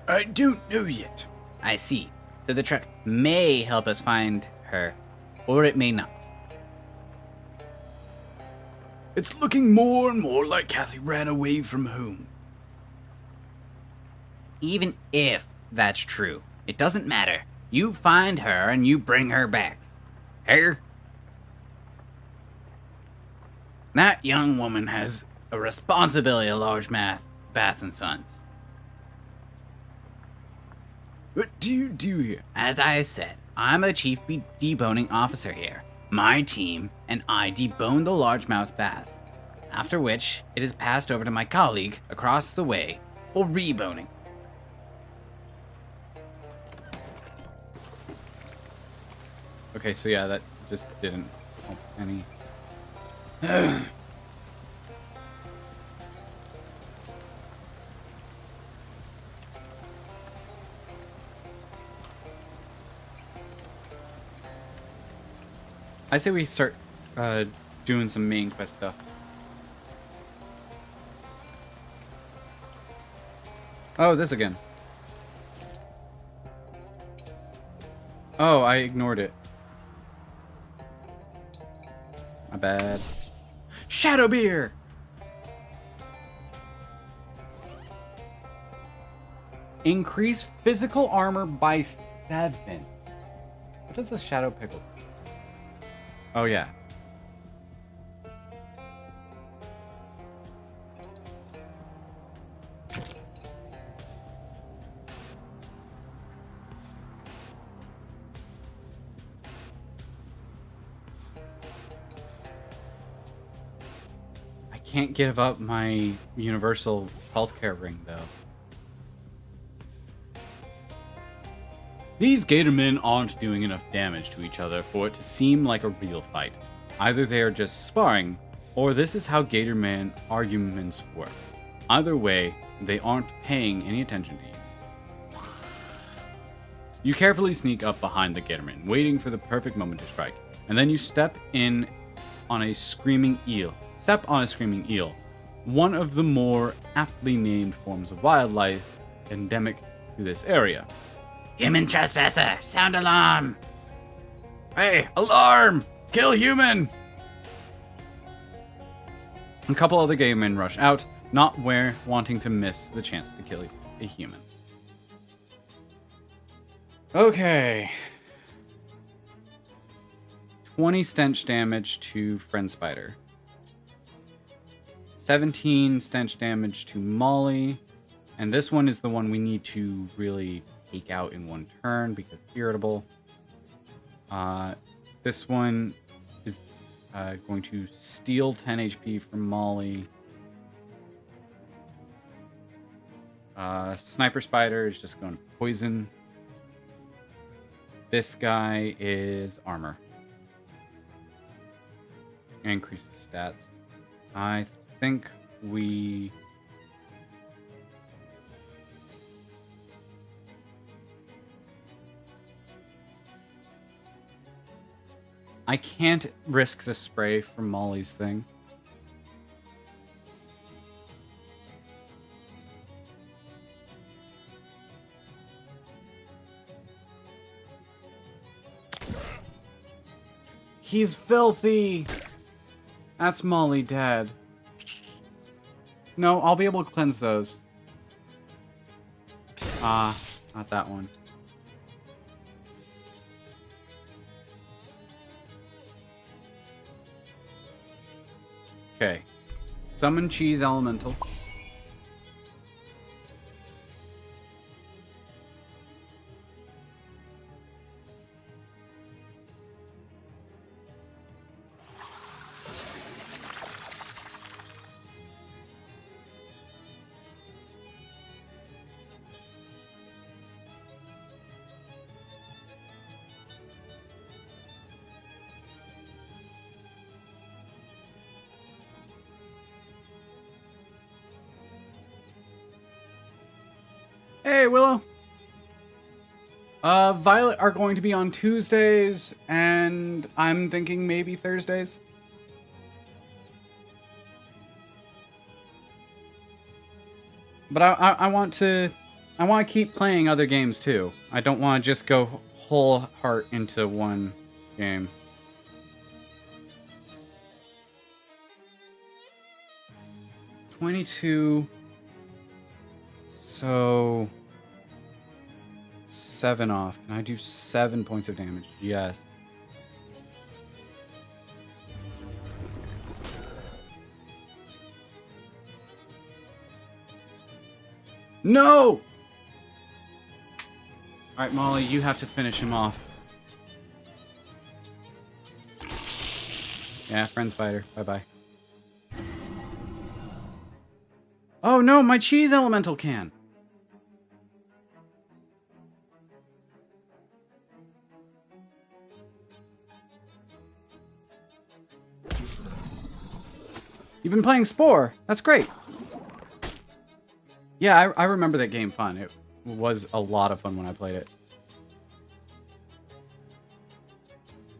I don't know yet. I see. So the truck may help us find her, or it may not. It's looking more and more like Kathy ran away from home. Even if that's true, it doesn't matter. You find her and you bring her back. Her? That young woman has a responsibility at Largemouth Bass and Sons. What do you do here? As I said, I'm a chief deboning officer here. My team and I debone the largemouth bass, after which it is passed over to my colleague across the way for reboning. Okay, so yeah, that just didn't help any. I say we start doing some main quest stuff. Oh, this again. Oh, I ignored it. My bad. Shadow Beer! Increase physical armor by 7. What does the Shadow Pickle do? Oh, yeah. can't give up my universal healthcare ring, though. These Gatormen aren't doing enough damage to each other for it to seem like a real fight. Either they are just sparring, or this is how Gatorman arguments work. Either way, they aren't paying any attention to you. You carefully sneak up behind the Gatorman, waiting for the perfect moment to strike, and then you step on a screaming eel, one of the more aptly named forms of wildlife endemic to this area. Human trespasser, sound alarm! Hey, alarm! Kill human! A couple other gay men rush out, not wanting to miss the chance to kill a human. Okay. 20 stench damage to Friend Spider. 17 stench damage to Molly. And this one is the one we need to really take out in one turn because it's irritable. This one is going to steal 10 HP from Molly. Sniper Spider is just going to poison. This guy is armor. Increases stats. I think we... I can't risk the spray from Molly's thing. He's filthy! That's Molly dead. No, I'll be able to cleanse those. Not that one. Okay. Summon Cheese Elemental. Hey, Willow. Violet are going to be on Tuesdays, and I'm thinking maybe Thursdays. But I want to keep playing other games too. I don't want to just go whole heart into one game. $22. So 7 off. Can I do 7 points of damage? Yes. No! Alright, Molly, you have to finish him off. Yeah, Friend Spider. Bye-bye. Oh no, my Cheese Elemental can! You've been playing Spore. That's great. Yeah, I remember that game fun. It was a lot of fun when I played it.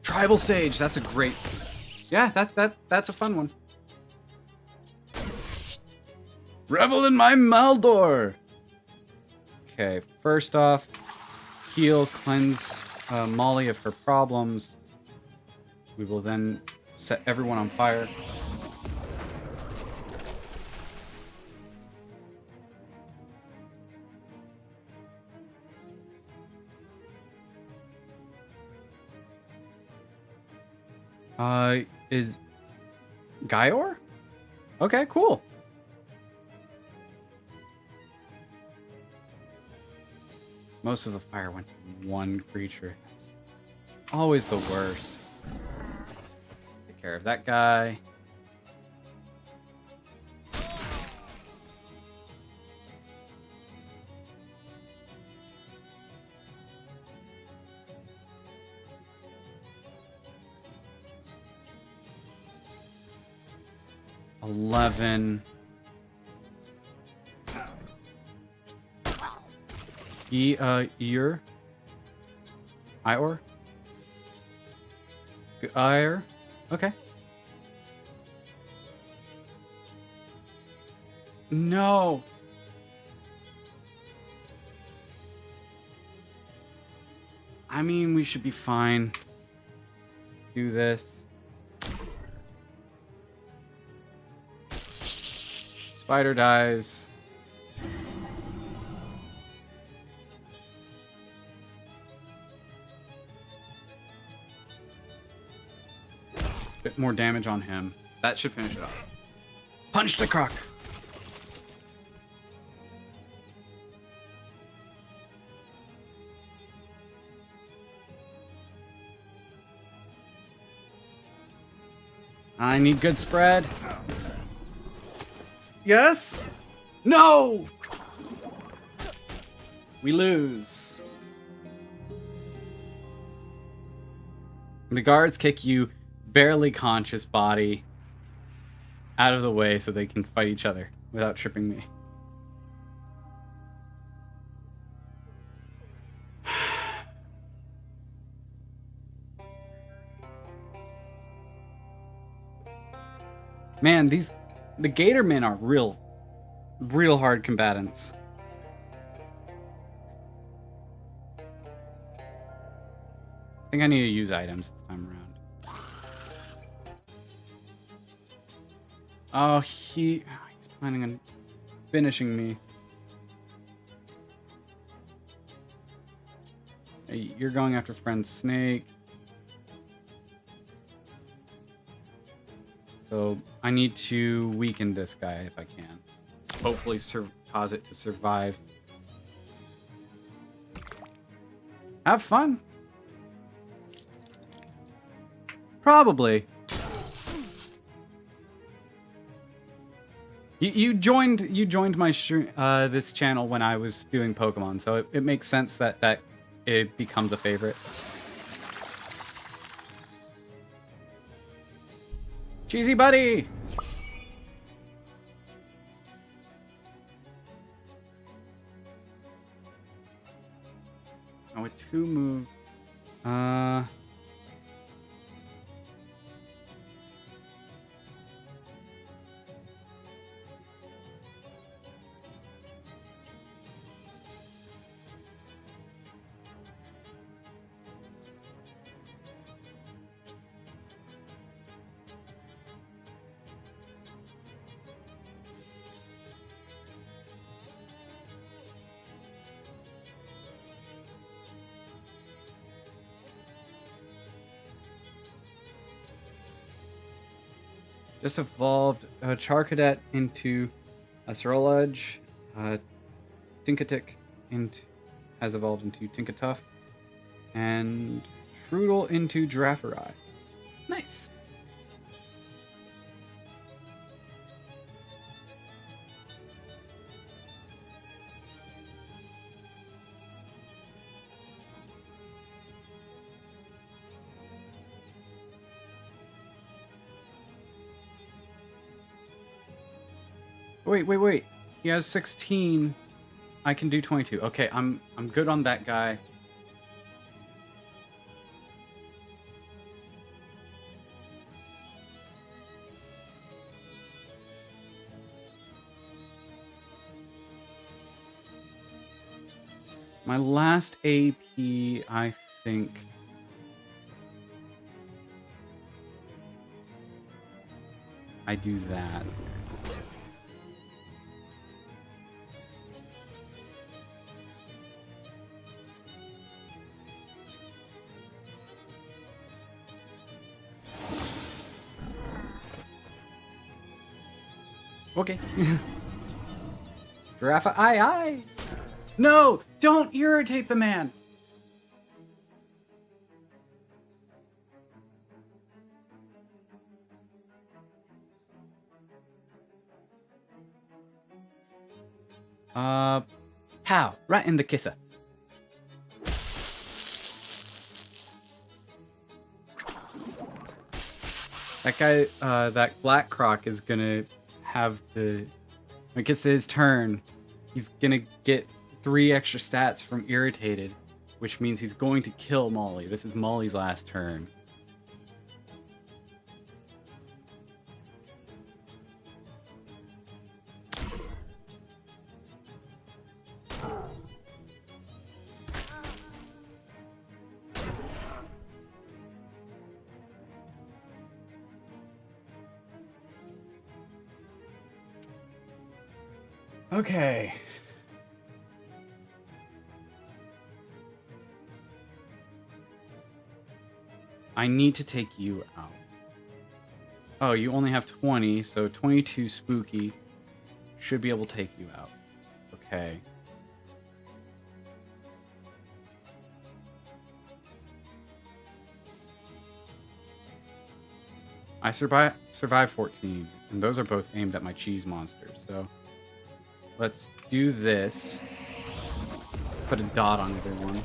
Tribal Stage. That's a great... Yeah, that's a fun one. Revel in my Maldor! Okay, first off, heal, cleanse Molly of her problems. We will then set everyone on fire. Is Gaior? Okay, cool. Most of the fire went to one creature. That's always the worst. Take care of that guy. 11. Ear. Ior? Ire? Okay. No. I mean, we should be fine. Do this. Spider dies. Bit more damage on him. That should finish it off. Punch the croc. I need good spread. Yes? No! We lose. The guards kick you barely conscious body out of the way so they can fight each other without tripping me. Man, the Gator men are real hard combatants. I think I need to use items this time around. Oh, he's planning on finishing me. Hey, you're going after friend Snake. So I need to weaken this guy if I can. Hopefully cause it to survive. Have fun. Probably. You joined my this channel when I was doing Pokemon, so it makes sense that it becomes a favorite. Cheesy buddy! Oh, with 2 moves. Just evolved Charcadet into a Cerulege. Tinkatic has evolved into Tinkatuff. And Trudel into Giraffari. Nice. Wait. He has 16. I can do 22. Okay, I'm good on that guy. My last AP, I think. I do that. Okay. Giraffe, aye. No, don't irritate the man. Pow, right in the kisser. That guy, that Black Croc is gonna have the... When it gets to his turn, he's gonna get 3 extra stats from Irritated, which means he's going to kill Molly. This is Molly's last turn. Okay. I need to take you out. Oh, you only have 20, so 22 spooky should be able to take you out. Okay. I survived 14, and those are both aimed at my cheese monsters, so let's do this. Put a dot on everyone.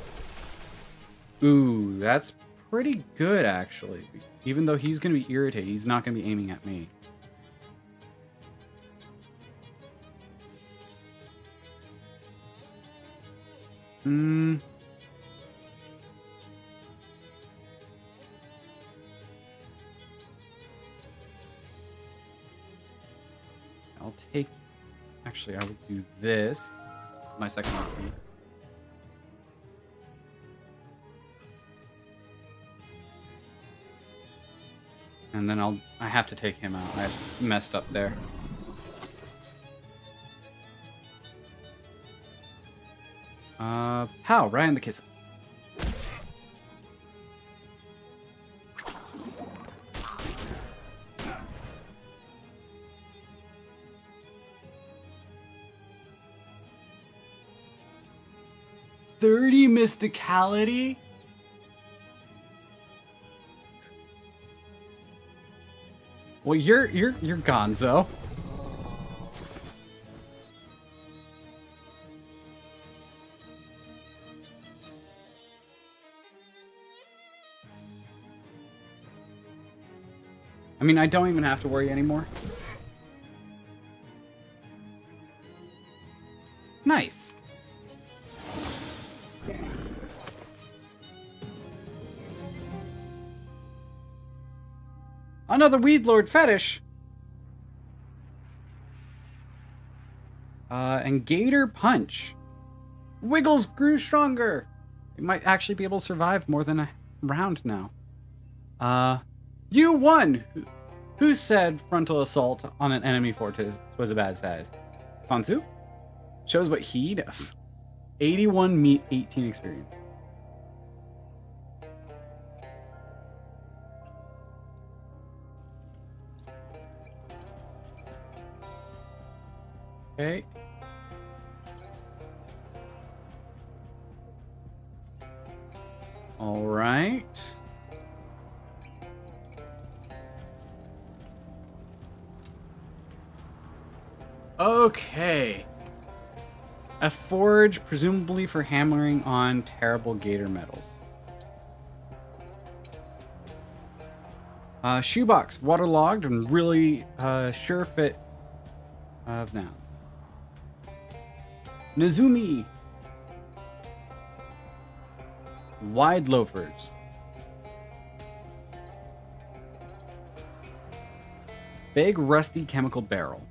Ooh, that's pretty good, actually. Even though he's going to be irritated, he's not going to be aiming at me. I'll take... Actually, I will do this. My second option. And then I have to take him out. I messed up there. Pow, right in the kiss. $30 mysticality? Well, you're gonzo. I mean, I don't even have to worry anymore. Nice. Another Weed Lord fetish. And Gator Punch. Wiggles grew stronger. It might actually be able to survive more than a round now. You won. Who said frontal assault on an enemy fortress was a bad size? Sansu? Shows what he does. 81 meat, 18 experience. Okay. All right. Okay. A forge, presumably for hammering on terrible gator metals. Shoebox, waterlogged and really sure fit of nouns. Nezumi. Wide loafers. Big rusty chemical barrel.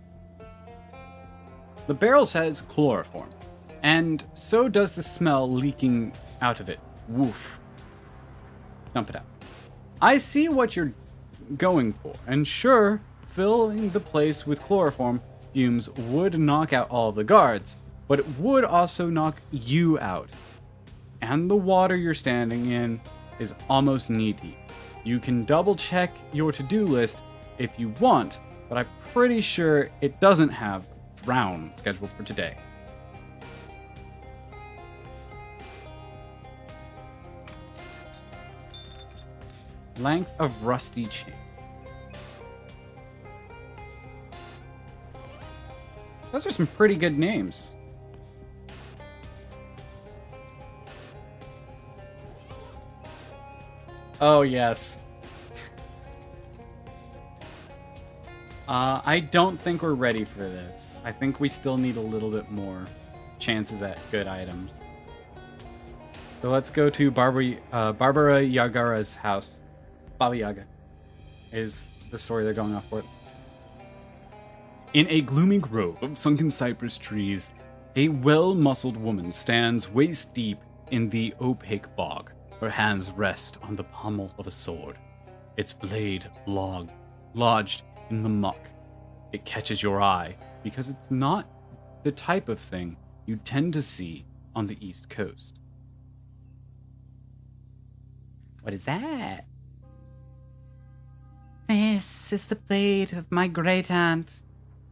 The barrel says chloroform, and so does the smell leaking out of it. Woof. Dump it out. I see what you're going for, and sure, filling the place with chloroform fumes would knock out all the guards, but it would also knock you out. And the water you're standing in is almost knee-deep. You can double-check your to-do list if you want, but I'm pretty sure it doesn't have drown scheduled for today. Length of rusty chain. Those are some pretty good names. Oh, yes. I don't think we're ready for this. I think we still need a little bit more chances at good items. So let's go to Barbara Yagara's house. Baba Yaga is the story they're going off for. In a gloomy grove of sunken cypress trees, a well-muscled woman stands waist-deep in the opaque bog. Her hands rest on the pommel of a sword, its blade lodged in the muck. It catches your eye because it's not the type of thing you tend to see on the East Coast. What is that? This is the blade of my great-aunt.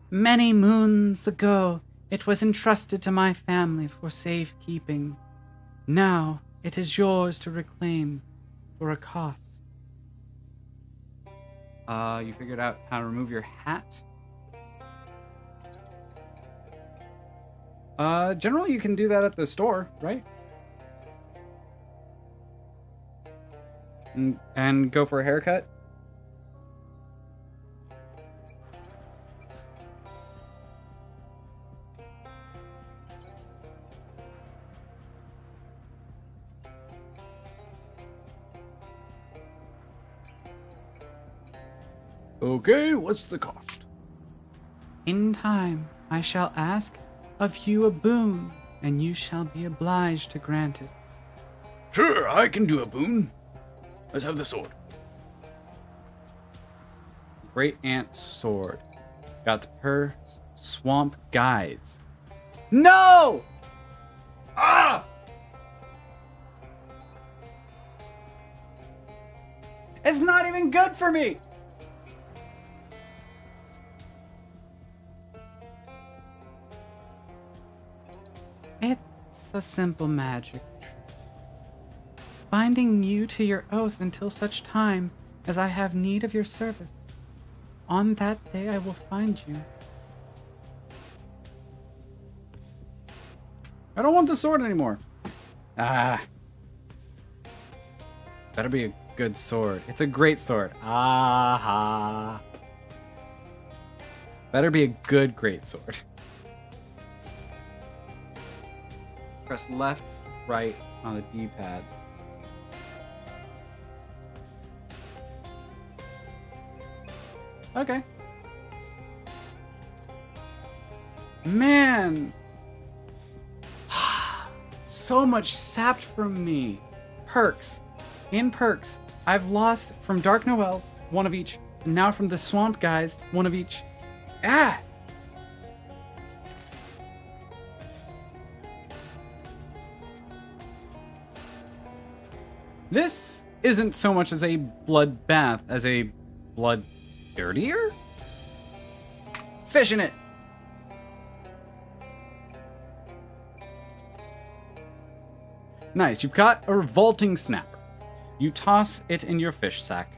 Many moons ago, it was entrusted to my family for safekeeping. Now, it is yours to reclaim for a cost. You figured out how to remove your hat? Generally you can do that at the store, right? And go for a haircut? Okay, what's the cost? In time, I shall ask of you a boon, and you shall be obliged to grant it. Sure, I can do a boon. Let's have the sword. Great Aunt's sword. Got her swamp guys. No! Ah! It's not even good for me! It's a simple magic trick, binding you to your oath until such time as I have need of your service. On that day I will find you. I don't want the sword anymore. Ah. Better be a good sword. It's a great sword. Aha. Better be a good great sword. Press left, right on the D-pad. Okay. Man! So much sapped from me. Perks. In perks, I've lost from Dark Noels, one of each, and now from the Swamp Guys, one of each. Ah! This isn't so much as a bloodbath as a blood dirtier? Fish in it! Nice, you've got a revolting snapper. You toss it in your fish sack.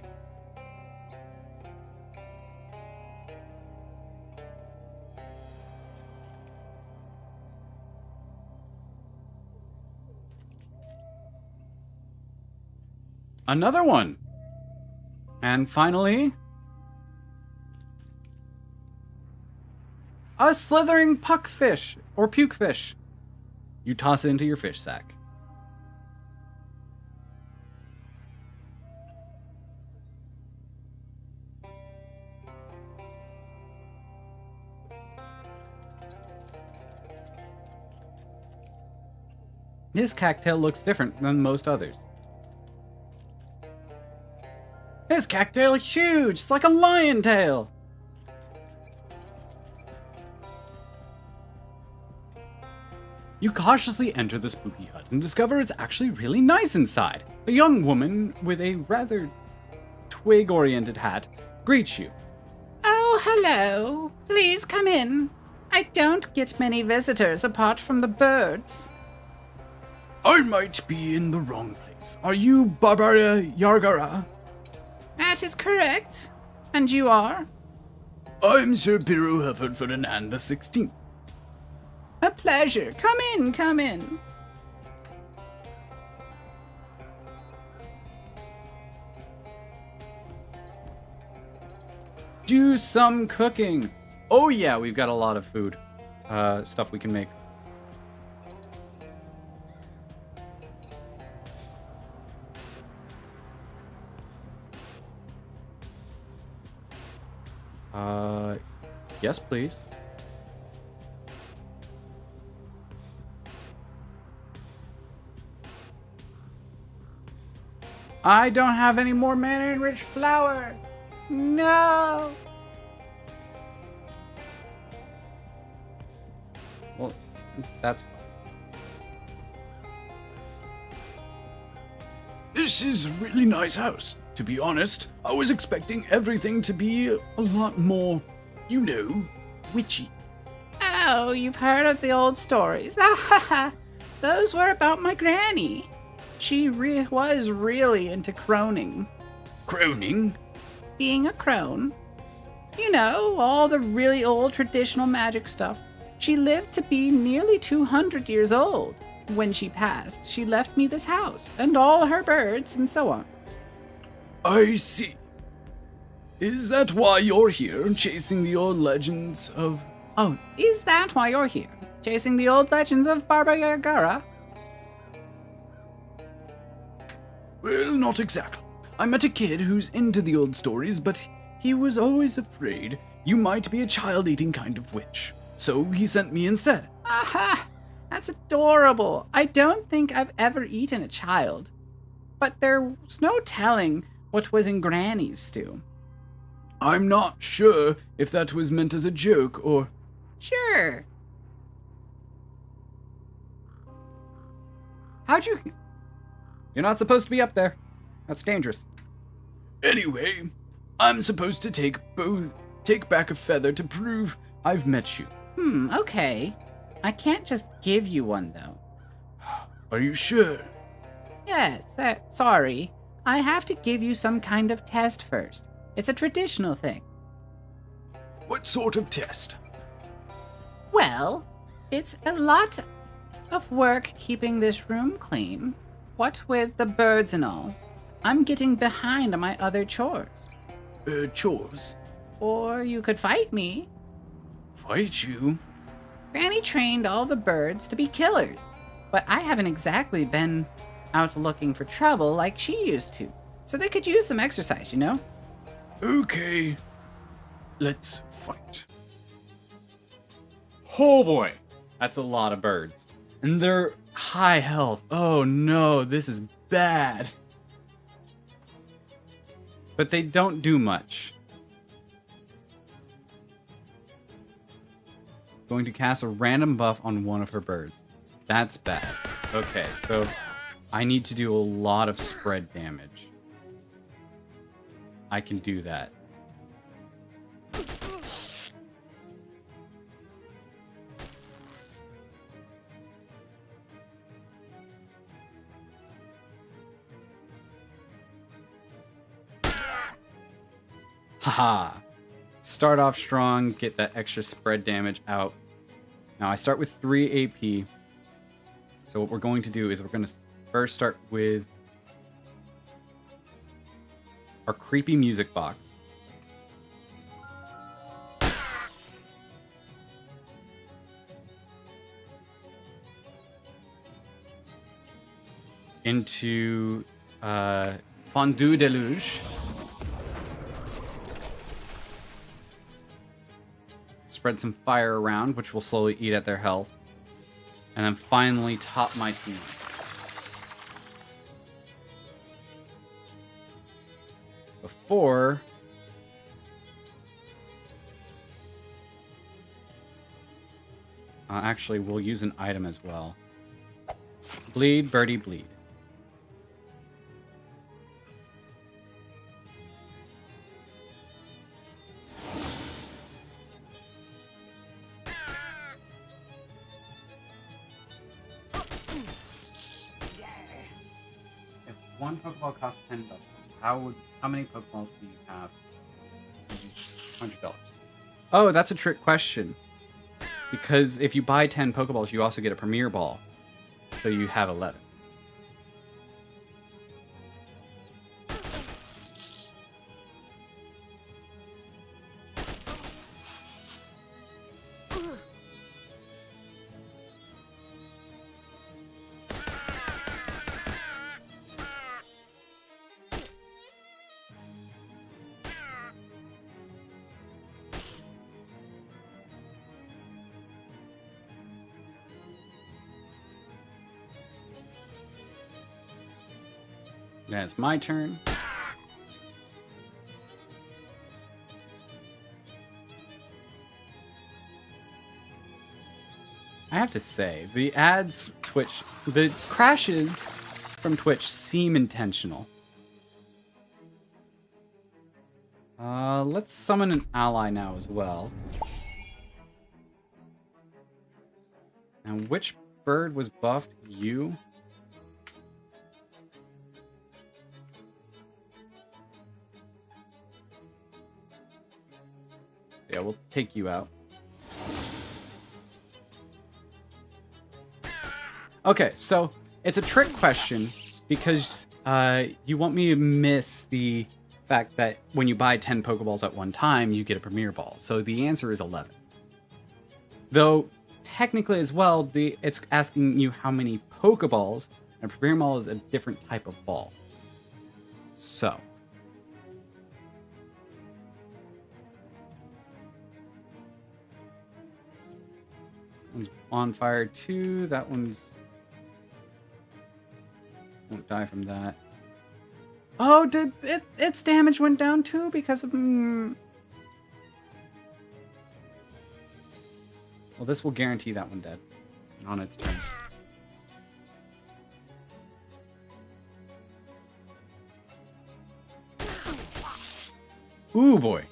Another one. And finally, a slithering puckfish or pukefish. You toss it into your fish sack. This cattail looks different than most others. This cattail is huge! It's like a lion tail! You cautiously enter the spooky hut and discover it's actually really nice inside. A young woman with a rather twig-oriented hat greets you. Oh, hello. Please come in. I don't get many visitors apart from the birds. I might be in the wrong place. Are you Barbara Yargara? That is correct. And you are? I'm Sir Piru Hufford Ferdinand the 16th. A pleasure. Come in, come in. do some cooking. Oh yeah, we've got a lot of food. Stuff we can make. Yes, please. I don't have any more mana-enriched flour. No. Well, that's fine. This is a really nice house. To be honest, I was expecting everything to be a lot more, witchy. Oh, you've heard of the old stories. Ah ha ha. Those were about my granny. She was really into croning. Croning? Being a crone. You know, all the really old traditional magic stuff. She lived to be nearly 200 years old. When she passed, she left me this house, and all her birds, and so on. I see. Is that why you're here, chasing the old legends of... Oh, is that why you're here? Chasing the old legends of Baba Yaga? Well, not exactly. I met a kid who's into the old stories, but he was always afraid you might be a child-eating kind of witch. So he sent me instead. Aha! That's adorable. I don't think I've ever eaten a child. But there's no telling what was in Granny's stew. I'm not sure if that was meant as a joke or... Sure. How'd you... You're not supposed to be up there. That's dangerous. Anyway, I'm supposed to take back a feather to prove I've met you. Okay. I can't just give you one, though. Are you sure? Yes, sorry. I have to give you some kind of test first. It's a traditional thing. What sort of test? Well, it's a lot of work keeping this room clean. What with the birds and all, I'm getting behind on my other chores. Chores? Or you could fight me. Fight you? Granny trained all the birds to be killers, but I haven't exactly been out looking for trouble like she used to, so they could use some exercise, you know? Okay, let's fight. Oh boy, that's a lot of birds. And they're high health. Oh no, this is bad. But they don't do much. Going to cast a random buff on one of her birds. That's bad. Okay, so I need to do a lot of spread damage. I can do that. Haha. Start off strong, get that extra spread damage out. Now I start with 3 AP. So what we're going to do is we're going to first start with our creepy music box. Into Fondue Deluge. Spread some fire around, which will slowly eat at their health. And then finally top my team. Before... actually, we'll use an item as well. Bleed, birdie, bleed. One Pokeball costs $10. How many Pokeballs do you have? $100. Oh, that's a trick question. Because if you buy 10 Pokeballs, you also get a Premier Ball. So you have 11. Then it's my turn. I have to say, the crashes from Twitch seem intentional. Let's summon an ally now as well. And which bird was buffed? You? Yeah, we'll take you out. Okay, so it's a trick question because you want me to miss the fact that when you buy 10 Pokeballs at one time, you get a Premier Ball. So the answer is 11. Though, technically as well, it's asking you how many Pokeballs, and a Premier Ball is a different type of ball. So. One's on fire too. That one's... won't die from that. Oh, did its damage went down too because of... Well, this will guarantee that one dead on its turn. Ooh, boy.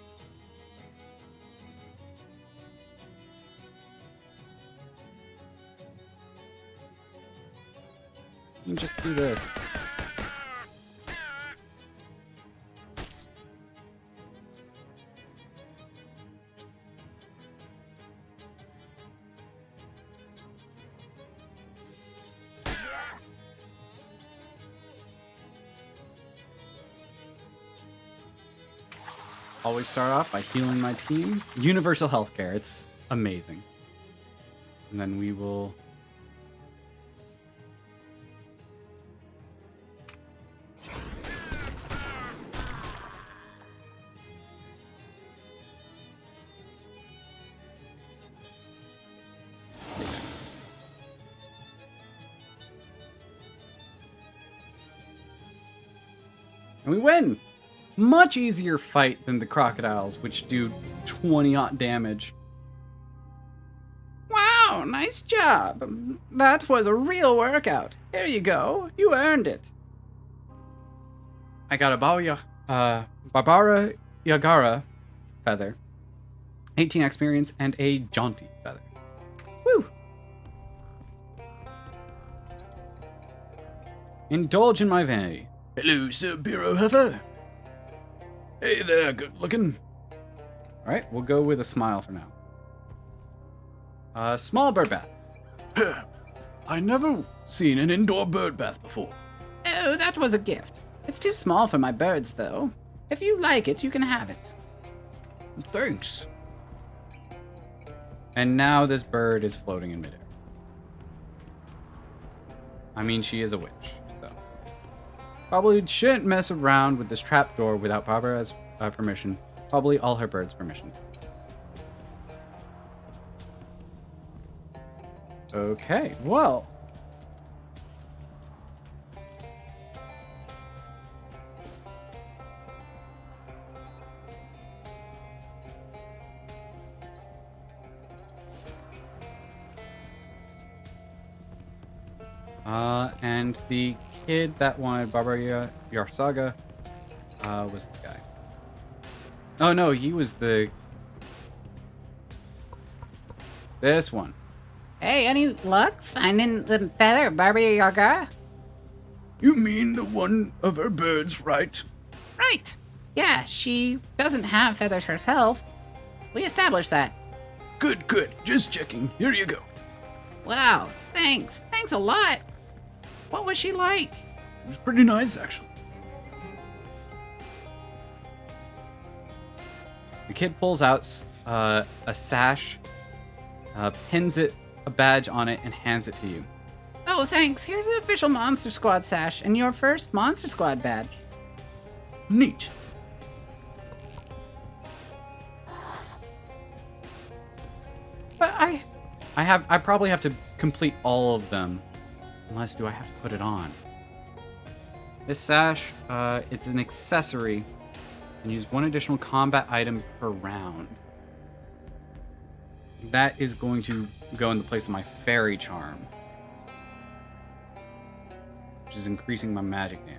You can just do this. Always start off by healing my team. Universal healthcare. It's amazing. And then we will... and we win! Much easier fight than the crocodiles, which do 20-odd damage. Wow, nice job. That was a real workout. Here you go. You earned it. I got a Barbara Yagara feather, 18 experience, and a jaunty feather. Woo! Indulge in my vanity. Hello, Sir Biro Heifer. Hey there, good looking. Alright, we'll go with a smile for now. Small bird bath. I never seen an indoor bird bath before. Oh, that was a gift. It's too small for my birds, though. If you like it, you can have it. Thanks. And now this bird is floating in midair. I mean, she is a witch, so. Probably shouldn't mess around with this trapdoor without Barbara's permission. Probably all her birds' permission. Okay, well. And the kid that wanted Barbara Yarsaga was this guy. Oh no, he was this one. Hey, any luck finding the feather Barbie Yaga? You mean the one of her birds, right? Right. Yeah, she doesn't have feathers herself. We established that. Good, good. Just checking. Here you go. Wow, thanks. Thanks a lot. What was she like? It was pretty nice, actually. The kid pulls out a sash, pins a badge on it, and hands it to you. Oh, thanks. Here's an official Monster Squad sash and your first Monster Squad badge. Neat. But I probably have to complete all of them. Unless, do I have to put it on? This sash, it's an accessory, and use 1 additional combat item per round. That is going to go in the place of my fairy charm, which is increasing my magic damage.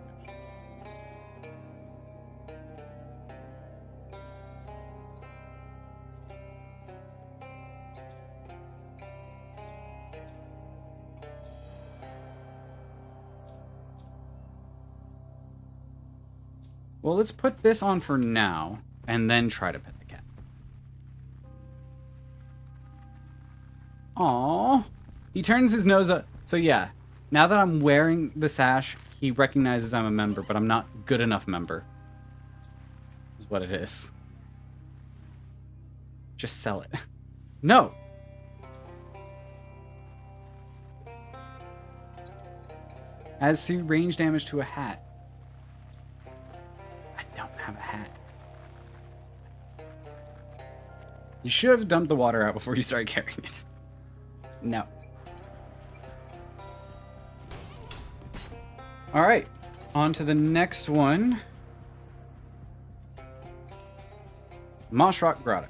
Well, let's put this on for now, and then try to pet the cat. Aww. He turns his nose up. So yeah, now that I'm wearing the sash, he recognizes I'm a member, but I'm not good enough member. Is what it is. Just sell it. No! Adds 3 range damage to a hat. I don't have a hat. You should have dumped the water out before you started carrying it. No. Alright, on to the next one. Mossrock Grotto.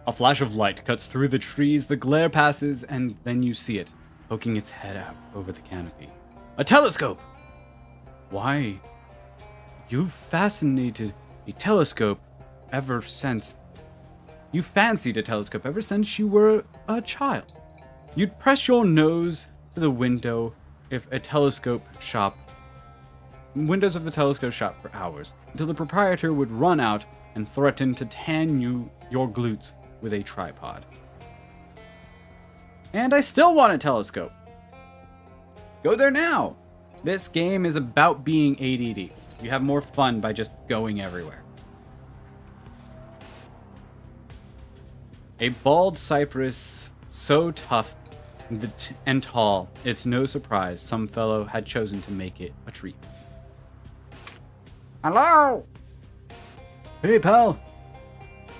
A flash of light cuts through the trees, the glare passes, and then you see it, poking its head out over the canopy. A telescope! Why? You've fascinated a telescope ever since. You fancied a telescope ever since you were a child. You'd press your nose to the window if a telescope shop. Windows of the telescope shop for hours, until the proprietor would run out and threaten to tan your glutes with a tripod. And I still want a telescope. Go there now. This game is about being ADD. You have more fun by just going everywhere. A bald cypress so tough and tall, it's no surprise some fellow had chosen to make it a tree. Hello? Hey, pal.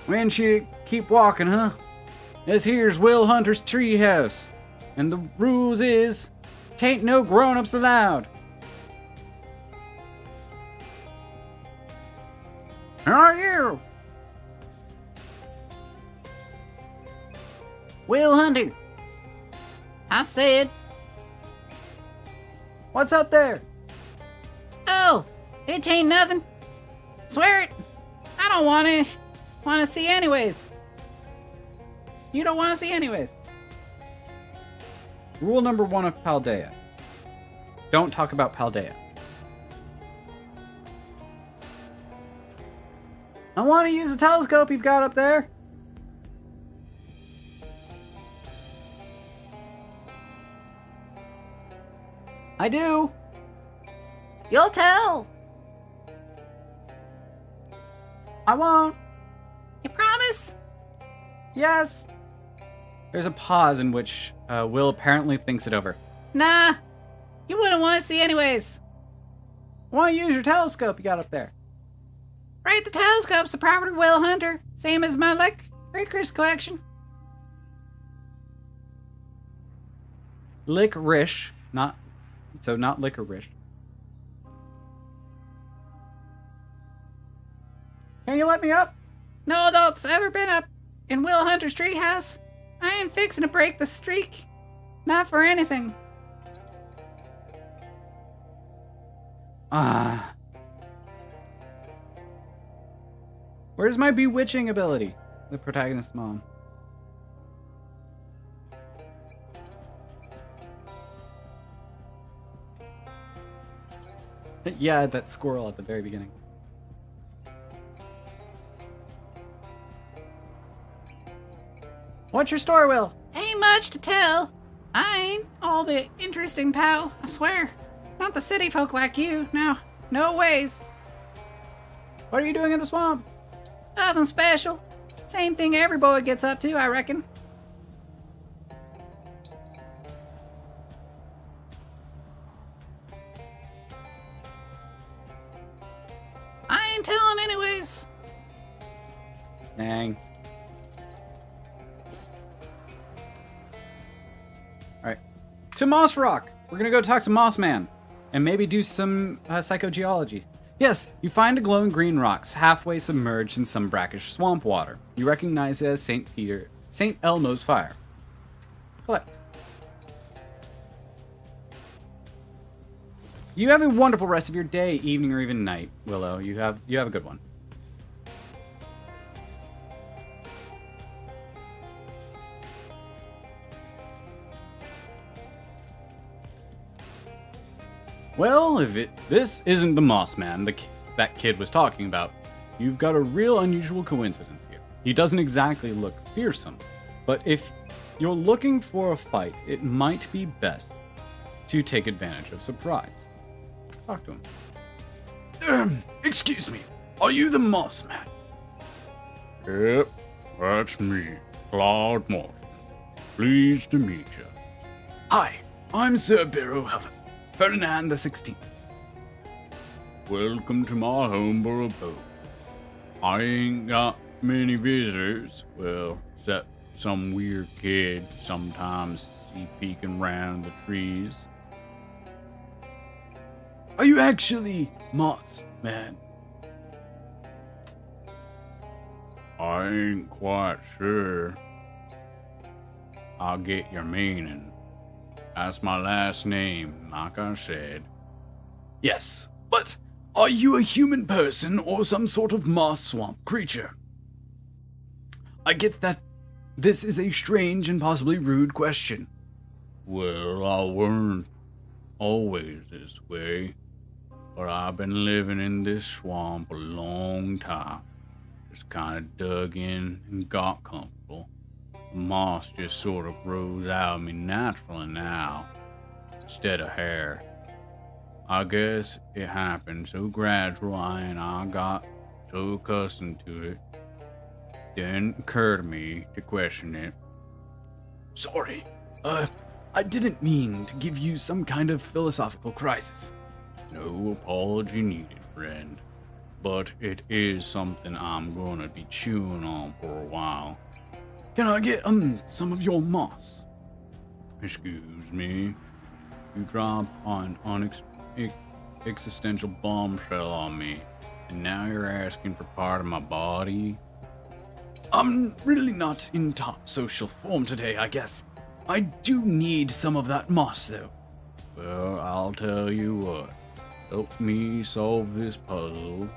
When you keep walking, huh? This here's Will Hunter's treehouse. And the rules is, tain't no grown-ups allowed. How are you? Will Hunter. I said. What's up there? Oh, it ain't nothing. Swear it. I don't want to see anyways. You don't want to see anyways. Rule number 1 of Paldea. Don't talk about Paldea. I want to use the telescope you've got up there. I do. You'll tell. I won't. You promise? Yes. There's a pause in which Will apparently thinks it over. Nah. You wouldn't want to see anyways. I want to use your telescope you got up there. Right, the telescope's the property of Will Hunter. Same as my licorice collection. Licorice, not licorice. Can you let me up? No adult's ever been up in Will Hunter's treehouse. I ain't fixing to break the streak. Not for anything. Where's my bewitching ability? The protagonist's mom. Yeah, that squirrel at the very beginning. What's your story, Will? Ain't much to tell. I ain't all the interesting, pal. I swear. Not the city folk like you. No ways. What are you doing in the swamp? Nothing special. Same thing every boy gets up to, I reckon. I ain't telling anyways. Dang. Alright. To Moss Rock! We're gonna go talk to Moss Man. and maybe do some psychogeology. Yes, you find a glowing green rocks halfway submerged in some brackish swamp water. You recognize it as St. Elmo's fire. Collect. You have a wonderful rest of your day, evening, or even night, Willow. You have a good one. Well, this isn't the Moss Man that kid was talking about, you've got a real unusual coincidence here. He doesn't exactly look fearsome, but if you're looking for a fight, it might be best to take advantage of surprise. Talk to him. Excuse me, are you the Moss Man? Yep, that's me, Claude Moss. Pleased to meet you. Hi, I'm Sir Barrowhaven, Ferdinand the 16th. Welcome to my humble abode. I ain't got many visitors, well, except some weird kid sometimes see peeking around the trees. Are you actually Moss Man? I ain't quite sure. I'll get your meaning. That's my last name, like I said. Yes, but are you a human person or some sort of moss swamp creature? I get that this is a strange and possibly rude question. Well, I weren't always this way, but I've been living in this swamp a long time. Just kind of dug in and got comfortable. The moss just sort of grows out of me naturally now, instead of hair. I guess it happened so gradual and I got so accustomed to it. Didn't occur to me to question it. Sorry, I didn't mean to give you some kind of philosophical crisis. No apology needed, friend. But it is something I'm gonna be chewing on for a while. Can I get, some of your moss? Excuse me. You dropped an existential bombshell on me, and now you're asking for part of my body? I'm really not in top social form today, I guess. I do need some of that moss, though. Well, I'll tell you what. Help me solve this puzzle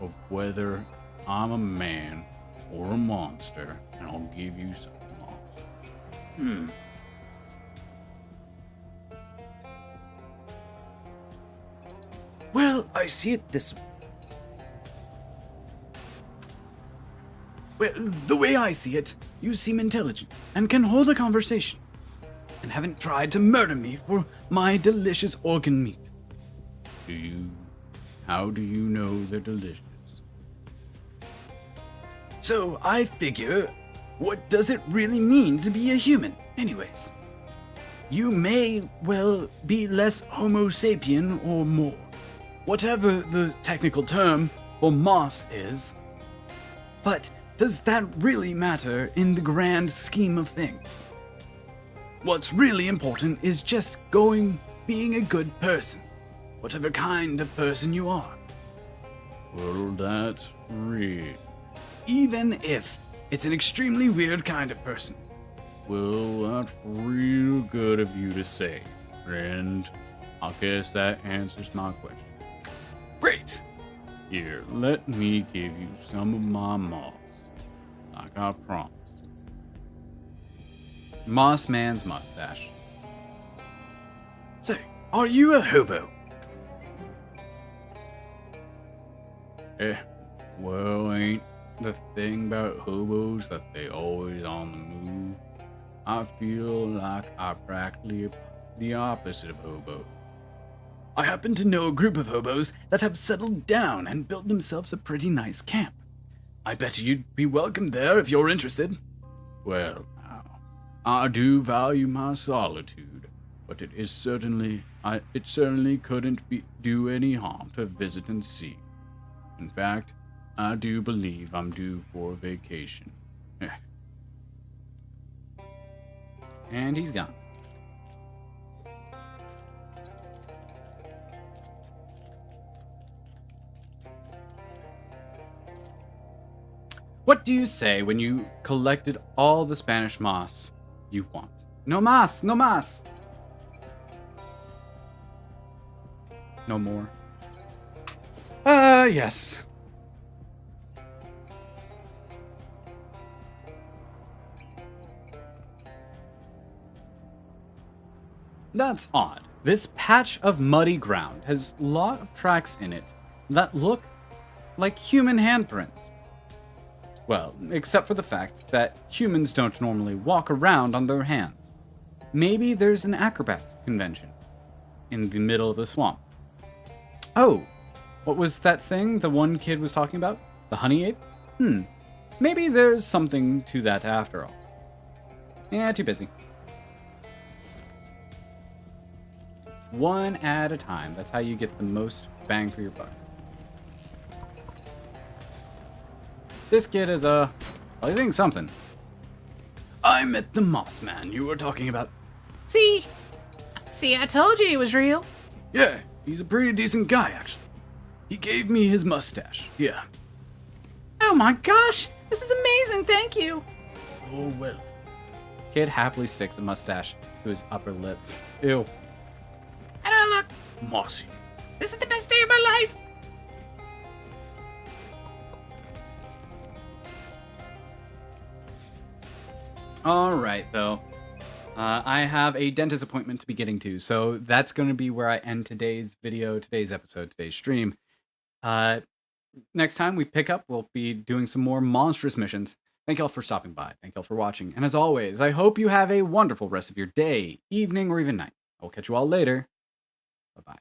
of whether I'm a man or a monster, and I'll give you some moss. Well, I see it this way. Well, the way I see it, you seem intelligent and can hold a conversation, and haven't tried to murder me for my delicious organ meat. How do you know they're delicious? So I figure, what does it really mean to be a human, anyways? You may, well, be less Homo sapien or more, whatever the technical term for moss is. But does that really matter in the grand scheme of things? What's really important is just being a good person, whatever kind of person you are. Well, that's real. Even if it's an extremely weird kind of person. Well, that's real good of you to say, friend. I guess that answers my question. Great! Here, let me give you some of my moss, like I promised. Moss Man's mustache. So, are you a hobo? Well, ain't the thing about hobos that they always on the move? I feel like I'm practically the opposite of hobo. I happen to know a group of hobos that have settled down and built themselves a pretty nice camp. I bet you'd be welcome there if you're interested. Well, now, I do value my solitude, but it certainly couldn't do any harm to visit and see. In fact, I do believe I'm due for a vacation. And he's gone. What do you say when you collected all the Spanish moss you want? No más, no más. No more. Yes. That's odd. This patch of muddy ground has a lot of tracks in it that look like human handprints. Well, except for the fact that humans don't normally walk around on their hands. Maybe there's an acrobat convention in the middle of the swamp. Oh, what was that thing the one kid was talking about? The honey ape? Maybe there's something to that after all. Yeah, too busy. One at a time. That's how you get the most bang for your buck. This kid is, he's saying something. I met the moss man you were talking about. See, I told you he was real. Yeah, he's a pretty decent guy, actually. He gave me his mustache. Yeah. Oh my gosh, this is amazing, thank you. Oh, well. Kid happily sticks a mustache to his upper lip. Ew. How do I look? Mossy. This is the best day of my life. All right, though. I have a dentist appointment to be getting to, so that's going to be where I end today's video, today's episode, today's stream. Next time we pick up, we'll be doing some more monstrous missions. Thank y'all for stopping by. Thank y'all for watching. And as always, I hope you have a wonderful rest of your day, evening, or even night. I'll catch you all later. Bye-bye.